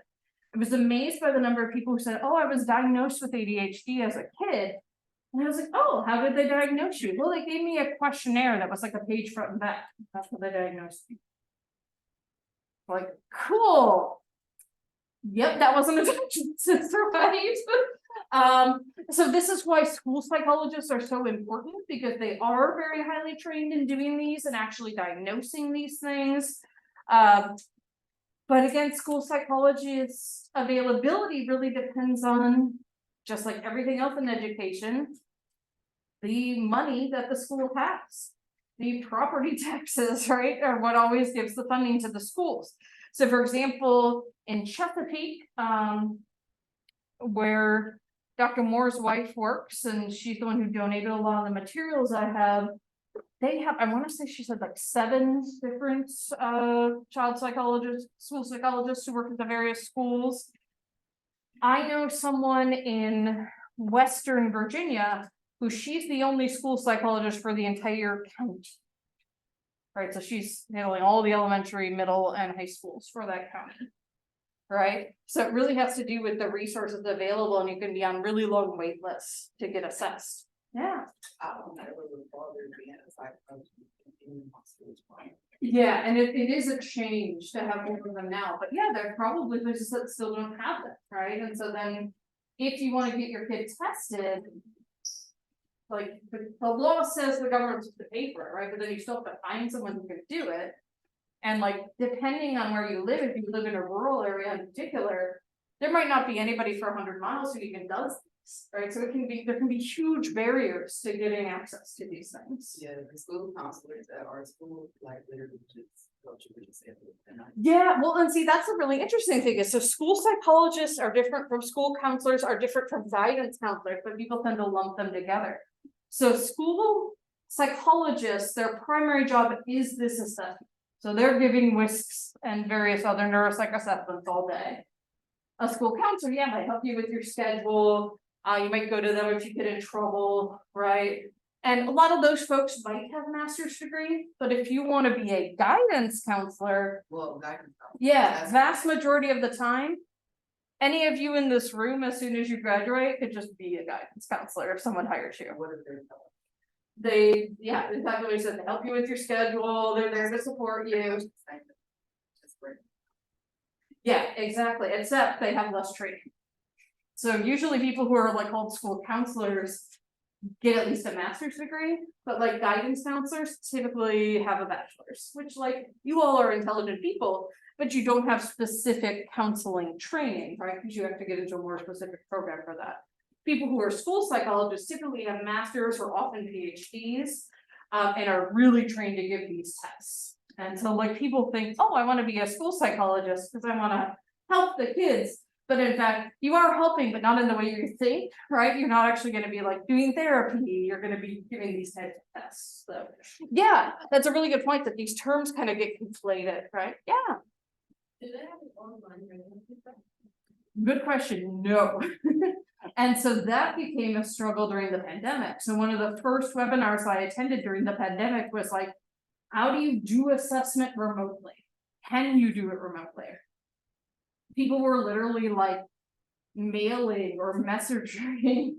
I was amazed by the number of people who said, oh, I was diagnosed with ADHD as a kid. And I was like, oh, how did they diagnose you? Well, they gave me a questionnaire that was like a page front and back. That's what they diagnosed me. Like, cool. Yep, that wasn't a diagnosis, right? So this is why school psychologists are so important, because they are very highly trained in doing these and actually diagnosing these things. But again, school psychologists' availability really depends on, just like everything else in education, the money that the school has. The property taxes, right, are what always gives the funding to the schools. So for example, in Chesapeake, where Dr. Moore's wife works, and she's the one who donated a lot of the materials I have, they have, I want to say she said like 7 different child psychologists, school psychologists who work at the various schools. I know someone in Western Virginia who she's the only school psychologist for the entire county. Right, so she's handling all the elementary, middle, and high schools for that county. Right, so it really has to do with the resources available, and you can be on really long wait lists to get assessed. Yeah. I don't ever would bother being a psychologist in my school's plan. Yeah, and it is a change to have more of them now, but yeah, there are probably places that still don't have it, right? And so then, if you want to get your kid tested, like, the law says the government's supposed to pay for it, right? But then you still have to find someone who can do it. And like, depending on where you live, if you live in a rural area in particular, there might not be anybody for 100 miles who even does this, right? So there can be huge barriers to getting access to these things. Yeah, the school counselors at our school, like, literally just go to the disabled. Yeah, well, and see, that's a really interesting thing is, so school psychologists are different from school counselors, are different from guidance counselors, but people tend to lump them together. So school psychologists, their primary job is this assessment. So they're giving WISCs and various other neuropsych assessments all day. A school counselor, yeah, they help you with your schedule. You might go to them if you get in trouble, right? And a lot of those folks might have a master's degree, but if you want to be a guidance counselor, Well, guidance. yeah, vast majority of the time, any of you in this room, as soon as you graduate, could just be a guidance counselor if someone hires you. What is their? They, yeah, exactly what you said, they help you with your schedule, they're there to support you. Yeah, exactly, except they have less training. So usually people who are like old school counselors get at least a master's degree, but like guidance counselors typically have a bachelor's, which like you all are intelligent people, but you don't have specific counseling training, right? Because you have to get into a more specific program for that. People who are school psychologists typically have masters or often PhDs, and are really trained to give these tests. And so like people think, oh, I want to be a school psychologist because I want to help the kids. But in fact, you are helping, but not in the way you think, right? You're not actually going to be like doing therapy. You're going to be giving these types of tests. So yeah, that's a really good point that these terms kind of get conflated, right? Yeah. Do they have an online training? Good question, no. And so that became a struggle during the pandemic. So one of the first webinars I attended during the pandemic was like, how do you do assessment remotely? Can you do it remotely? People were literally like mailing or messaging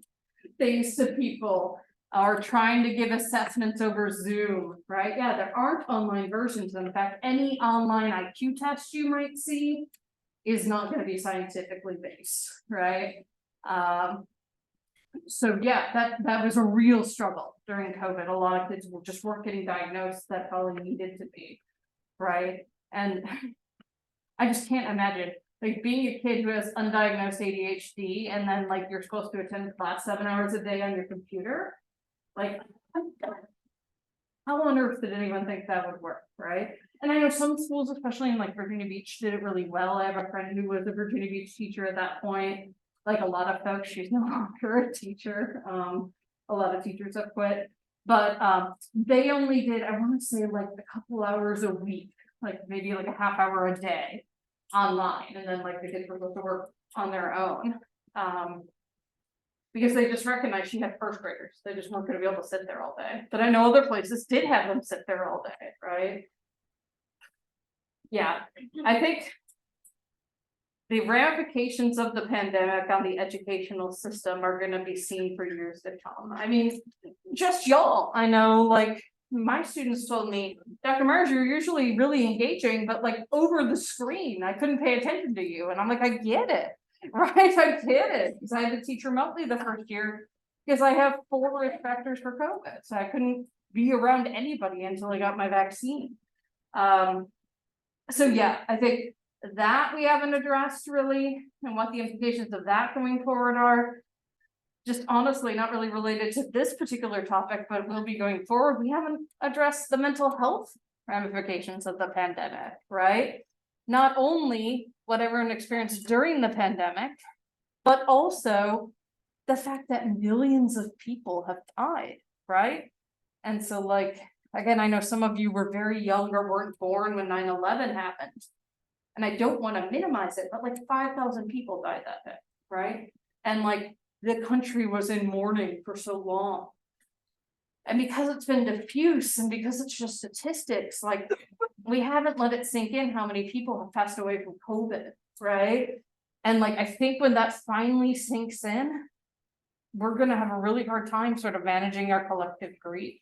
things to people, or trying to give assessments over Zoom, right? Yeah, there aren't online versions. In fact, any online IQ test you might see is not going to be scientifically based, right? So yeah, that was a real struggle during COVID. A lot of kids just weren't getting diagnosed that probably needed to be, right? And I just can't imagine like being a kid who has undiagnosed ADHD and then like you're supposed to attend class 7 hours a day on your computer. Like, how on earth did anyone think that would work, right? And I know some schools, especially in like Virginia Beach, did it really well. I have a friend who was a Virginia Beach teacher at that point. Like a lot of folks, she's no longer a teacher. A lot of teachers have quit, but they only did, I want to say like a couple hours a week, like maybe like a half hour a day online, and then like the kids were supposed to work on their own. Because they just recognized she had first graders, they just weren't gonna be able to sit there all day, but I know other places did have them sit there all day, right? Yeah, I think. The ramifications of the pandemic on the educational system are gonna be seen for years to come. I mean, just y'all, I know, like, my students told me, Dr. Mars, you're usually really engaging, but like over the screen, I couldn't pay attention to you, and I'm like, I get it. Right, I get it, because I had to teach remotely the first year, because I have 4 risk factors for COVID, so I couldn't be around anybody until I got my vaccine. So yeah, I think that we haven't addressed really, and what the implications of that going forward are. Just honestly, not really related to this particular topic, but will be going forward, we haven't addressed the mental health ramifications of the pandemic, right? Not only what everyone experienced during the pandemic, but also the fact that millions of people have died, right? And so like, again, I know some of you were very young or weren't born when 9/11 happened. And I don't want to minimize it, but like 5,000 people died that day, right? And like the country was in mourning for so long. And because it's been diffuse and because it's just statistics, like we haven't let it sink in how many people have passed away from COVID, right? And like, I think when that finally sinks in, we're gonna have a really hard time sort of managing our collective grief.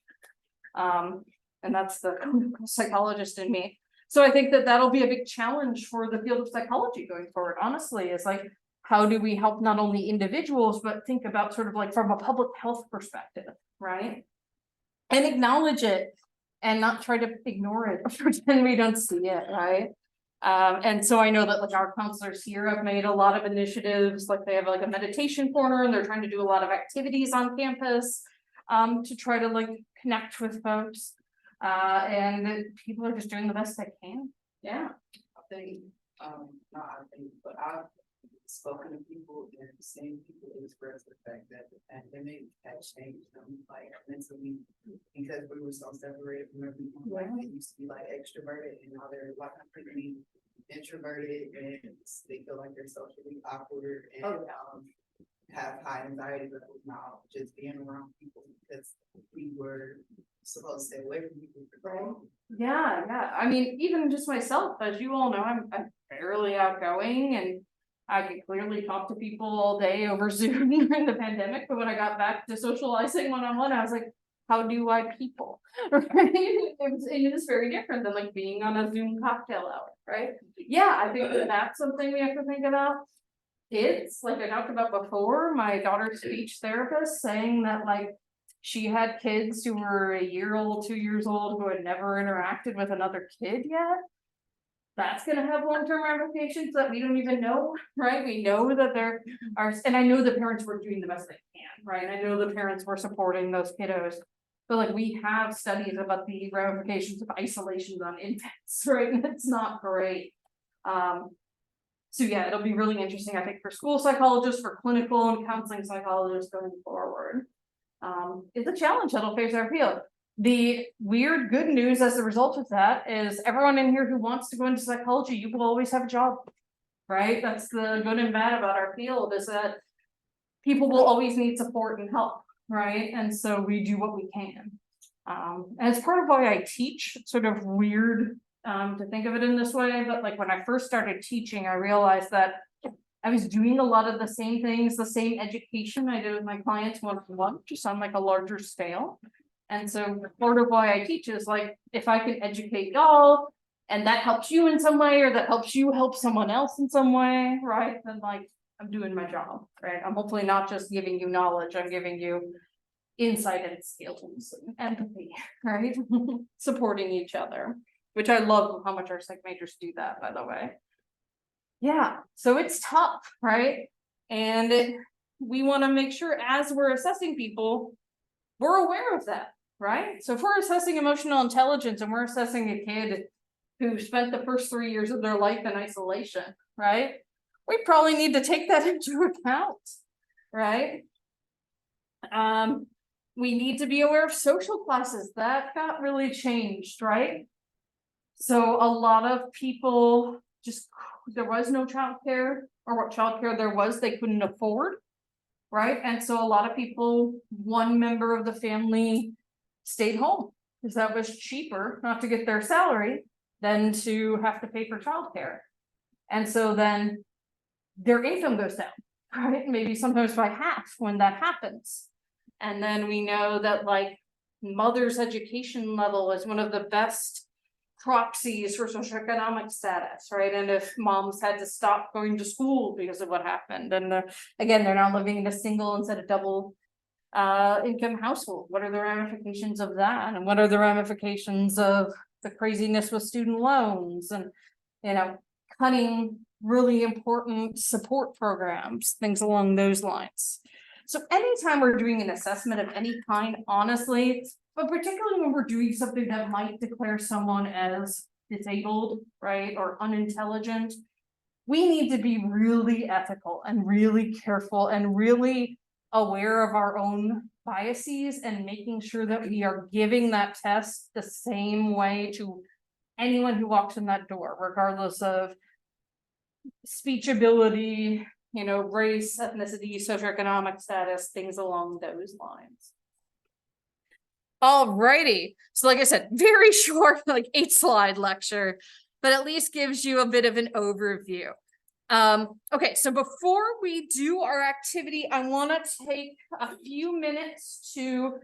And that's the psychologist in me. So I think that that'll be a big challenge for the field of psychology going forward, honestly, is like, how do we help not only individuals, but think about sort of like from a public health perspective, right? And acknowledge it and not try to ignore it or pretend we don't see it, right? And so I know that like our counselors here have made a lot of initiatives, like they have like a meditation corner and they're trying to do a lot of activities on campus to try to like connect with folks. And people are just doing the best they can. Yeah. I think, but I've spoken to people and seen people express the fact that the pandemic had changed them, like mentally, because we were so separated from everyone. Like they used to be like extroverted, and now they're like completely introverted, and they feel like they're socially awkward and have high anxiety levels now just being around people because we were supposed to stay away from people. Right. Yeah. I mean, even just myself, as you all know, I'm fairly outgoing and I could clearly talk to people all day over Zoom during the pandemic, but when I got back to socializing one-on-one, I was like, how do I people? Right? It is very different than like being on a Zoom cocktail hour, right? Yeah, I think that that's something we have to think about. Kids, like I talked about before, my daughter's speech therapist saying that like she had kids who were a year old, 2 years old, who had never interacted with another kid yet. That's gonna have long-term ramifications that we don't even know, right? We know that there are, and I know the parents were doing the best they can, right? I know the parents were supporting those kiddos. But like we have studies about the ramifications of isolations on infants, right? And it's not great. So yeah, it'll be really interesting, I think, for school psychologists, for clinical and counseling psychologists going forward. It's a challenge that'll face our field. The weird good news as a result of that is everyone in here who wants to go into psychology, you will always have a job, right? That's the good and bad about our field, is that people will always need support and help, right? And so we do what we can. And it's part of why I teach. It's sort of weird to think of it in this way, but like when I first started teaching, I realized that I was doing a lot of the same things, the same education I did with my clients one-on-one, just on like a larger scale. And so part of why I teach is like, if I can educate y'all and that helps you in some way, or that helps you help someone else in some way, right? Then like, I'm doing my job, right? I'm hopefully not just giving you knowledge, I'm giving you insight and skills and empathy, right? Supporting each other, which I love how much our psych majors do that, by the way. Yeah, so it's tough, right? And we want to make sure as we're assessing people, we're aware of that, right? So if we're assessing emotional intelligence and we're assessing a kid who spent the first 3 years of their life in isolation, right? We probably need to take that into account, right? We need to be aware of social classes that got really changed, right? So a lot of people just there was no childcare, or what childcare there was, they couldn't afford. Right, and so a lot of people, one member of the family stayed home, because that was cheaper not to get their salary than to have to pay for childcare. And so then their income goes down, right? Maybe sometimes by half when that happens. And then we know that like mother's education level is one of the best proxies for socioeconomic status, right? And if moms had to stop going to school because of what happened, and again, they're now living in a single instead of double income household, what are the ramifications of that? And what are the ramifications of the craziness with student loans and, you know, cutting really important support programs, things along those lines. So anytime we're doing an assessment of any kind, honestly, but particularly when we're doing something that might declare someone as disabled, right, or unintelligent, we need to be really ethical and really careful and really aware of our own biases and making sure that we are giving that test the same way to anyone who walks in that door, regardless of speech ability, you know, race, ethnicity, socioeconomic status, things along those lines. Alrighty, so like I said, very short, like 8-slide lecture, but at least gives you a bit of an overview. Okay, so before we do our activity, I want to take a few minutes to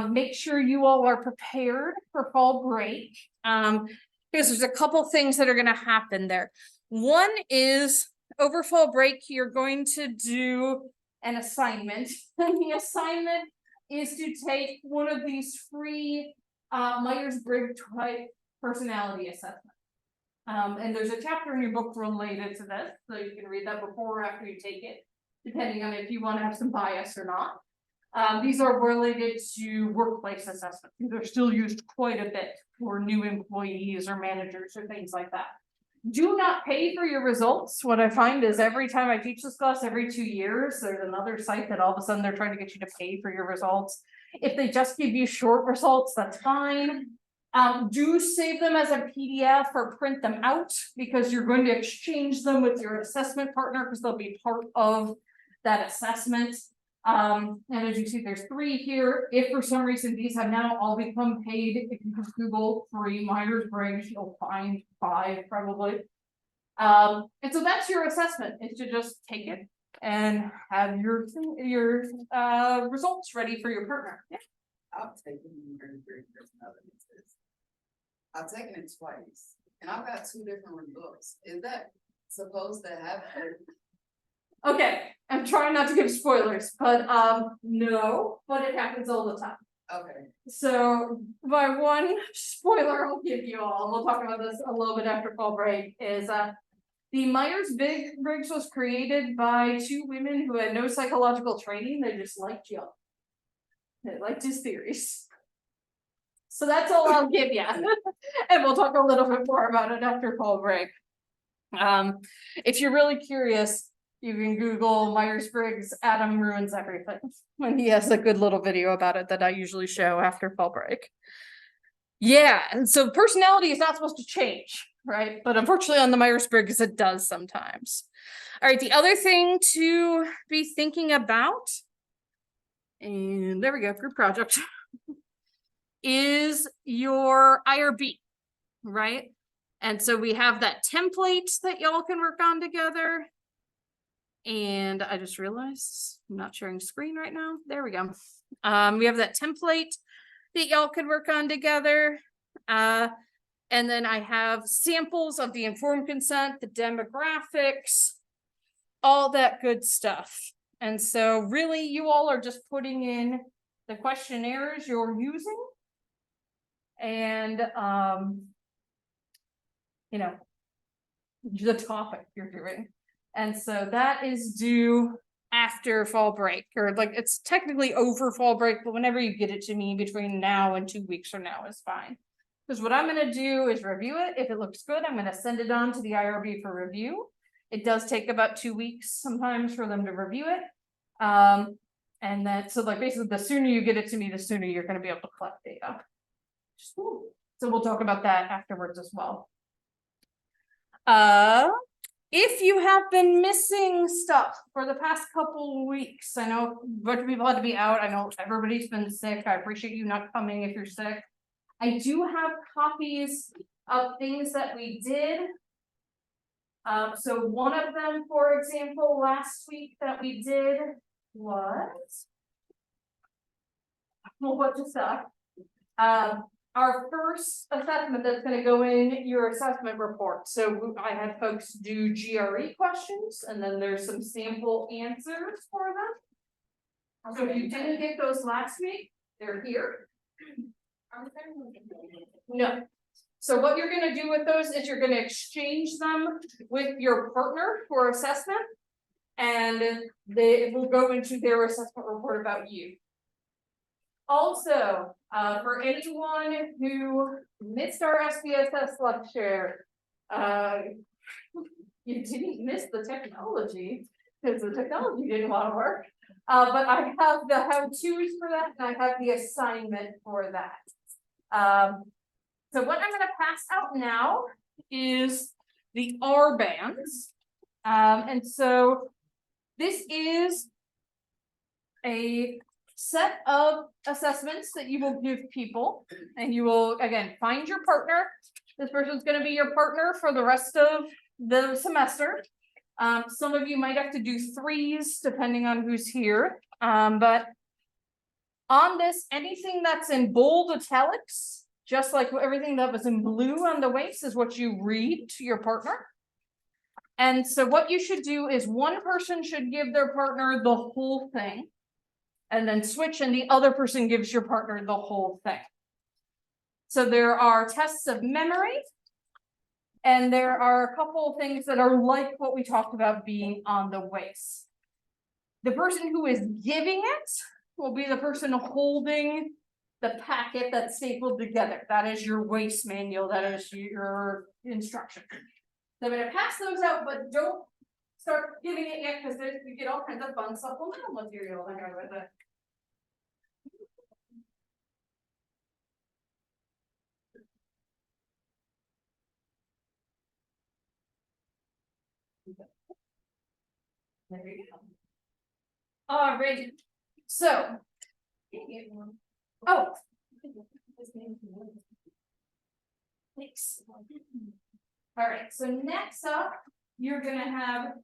make sure you all are prepared for fall break. Because there's a couple things that are going to happen there. One is over fall break, you're going to do an assignment, and the assignment is to take one of these free Myers-Briggs type personality assessments. And there's a chapter in your book related to this, so you can read that before or after you take it, depending on if you want to have some bias or not. These are related to workplace assessments. They're still used quite a bit for new employees or managers or things like that. Do not pay for your results. What I find is every time I teach this class, every 2 years, there's another site that all of a sudden they're trying to get you to pay for your results. If they just give you short results, that's fine. Do save them as a PDF or print them out, because you're going to exchange them with your assessment partner because they'll be part of that assessment. And as you see, there's 3 here. If for some reason these have now all become paid, if you just Google free Myers-Briggs, you'll find 5 probably. And so that's your assessment, is to just take it and have your results ready for your partner. Yeah. I've taken Myers-Briggs personality test. I've taken it twice, and I've got 2 different results. Is that supposed to happen? Okay, I'm trying not to give spoilers, but no, but it happens all the time. Okay. So my one spoiler I'll give you all, we'll talk about this a little bit after fall break, is the Myers-Briggs was created by 2 women who had no psychological training. They just liked Jung. They liked his theories. So that's all I'll give you. And we'll talk a little bit more about it after fall break. If you're really curious, you can Google Myers-Briggs Adam ruins everything, when he has a good little video about it that I usually show after fall break. Yeah, and so personality is not supposed to change, right? But unfortunately on the Myers-Briggs it does sometimes. All right, the other thing to be thinking about, and there we go, group project, is your IRB, right? And so we have that template that y'all can work on together. And I just realized I'm not sharing screen right now. There we go. We have that template that y'all could work on together. And then I have samples of the informed consent, the demographics, all that good stuff. And so really you all are just putting in the questionnaires you're using and, you know, the topic you're doing. And so that is due after fall break, or like it's technically over fall break, but whenever you get it to me between now and 2 weeks from now is fine. Because what I'm going to do is review it. If it looks good, I'm going to send it on to the IRB for review. It does take about 2 weeks sometimes for them to review it. And then, so like basically the sooner you get it to me, the sooner you're going to be able to collect data. So we'll talk about that afterwards as well. if you have been missing stuff for the past couple weeks, I know a bunch of people had to be out, I know everybody's been sick, I appreciate you not coming if you're sick. I do have copies of things that we did. So one of them, for example, last week that we did was. Well, what just stuff? Our first assessment that's gonna go in your assessment report, so I had folks do GRE questions, and then there's some sample answers for them. So if you didn't get those last week, they're here. No. So what you're gonna do with those is you're gonna exchange them with your partner for assessment. And they will go into their assessment report about you. Also, for anyone who missed our SPSS lecture, you didn't miss the technology, because the technology didn't want to work. But I have the how-tos for that, and I have the assignment for that. So what I'm gonna pass out now is the R bands. And so this is a set of assessments that you will give people, and you will, again, find your partner. This person's gonna be your partner for the rest of the semester. Some of you might have to do 3s depending on who's here, but on this, anything that's in bold italics, just like everything that was in blue on the waist, is what you read to your partner. And so what you should do is one person should give their partner the whole thing, and then switch, and the other person gives your partner the whole thing. So there are tests of memory, and there are a couple of things that are like what we talked about being on the waist. The person who is giving it will be the person holding the packet that's stapled together. That is your waist manual, that is your instruction. So I'm gonna pass those out, but don't start giving it yet, because we get all kinds of fun supplemental material that go with it. There you go. Alright, so. Oh. Thanks. Alright, so next up, you're gonna have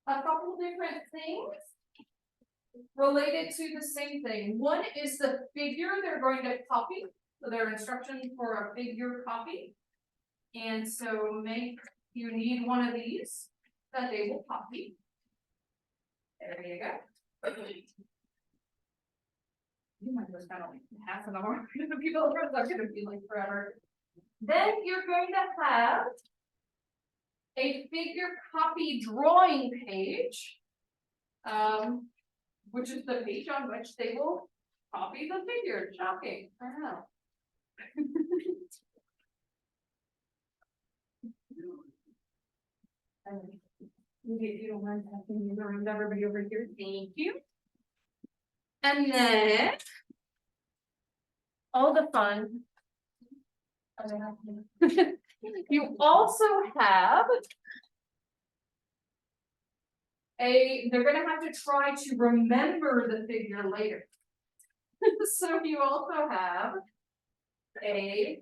a couple different things related to the same thing. One is the figure they're going to copy, so their instructions for a figure copy. And so you need one of these that they will copy. There you go. You might just spend like half an hour, the people are gonna be like forever. Then you're going to have a figure copy drawing page, which is the page on which they will copy the figure. Shocking, I know. You don't mind having you around everybody over here, thank you. And then all the fun. You also have they're gonna have to try to remember the figure later. So you also have a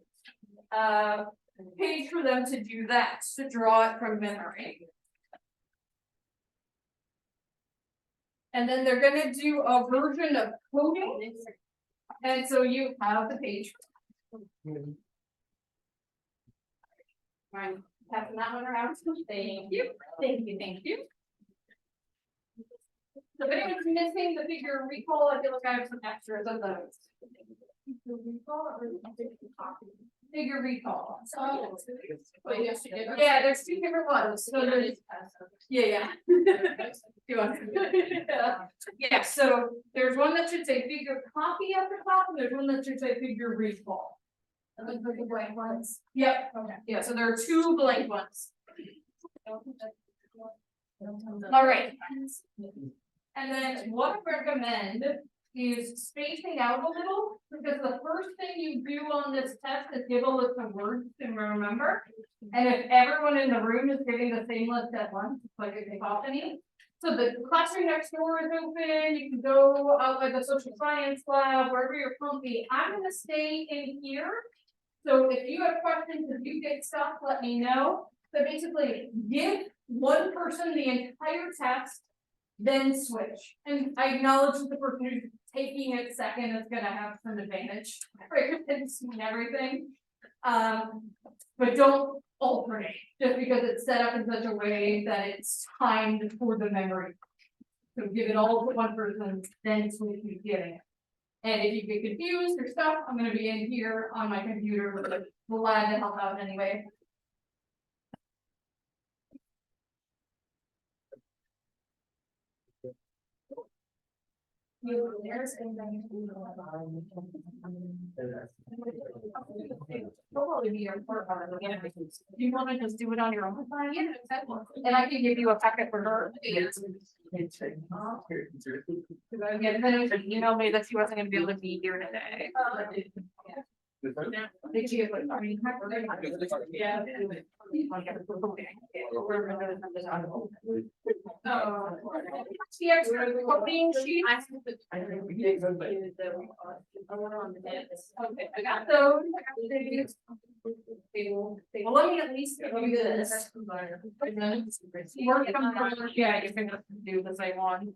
page for them to do that, to draw it from memory. And then they're gonna do a version of coding. And so you have the page. Fine, passing that one around. Thank you, thank you, thank you. So if anyone's missing the figure recall, I feel like I have some extras of those. Figure recall. Oh. Yeah, there's 2 different ones. So there's, yeah. Yeah, so there's one that should say figure copy at the top, and there's one that should say figure recall. And then the blank ones. Yep, Okay. yeah, so there are 2 blank ones. All right. And then what I recommend is spacing out a little, because the first thing you do on this test is give a list of words to remember. And if everyone in the room is giving the same list at once, like if they pop any. So the classroom next door is open, you can go out like the social science lab, wherever you're comfy. I'm gonna stay in here. So if you have questions, if you get stuff, let me know. So basically, give one person the entire test, then switch. And I acknowledge that the person who's taking it second is gonna have some advantage, right, it's everything. But don't alternate, just because it's set up in such a way that it's timed for the memory. So give it all to one person, then switch who's getting it. And if you get confused or stuff, I'm gonna be in here on my computer with a glad to help out anyway. There's anything. Probably be your part of it, again, because you wanna just do it on your own time, yeah, exactly. And I can give you a packet for her. Cause I was getting, then she emailed me that she wasn't gonna be able to be here today. Did you? Yeah. Copying sheet. Okay, I got those. Well, let me at least do this. Work from home, yeah, you can do the same one.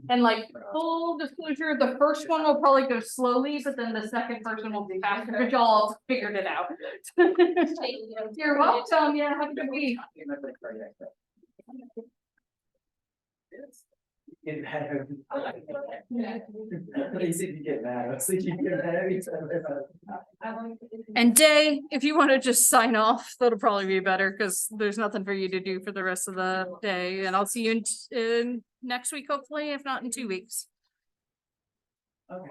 And like full disclosure, the first one will probably go slowly, but then the second person will be faster, but y'all figured it out. You're welcome, yeah, have a good week. Get mad. They said you get mad. I was thinking you get mad every time. And Day, if you wanna just sign off, that'll probably be better, cause there's nothing for you to do for the rest of the day, and I'll see you in next week, hopefully, if not in 2 weeks. Okay.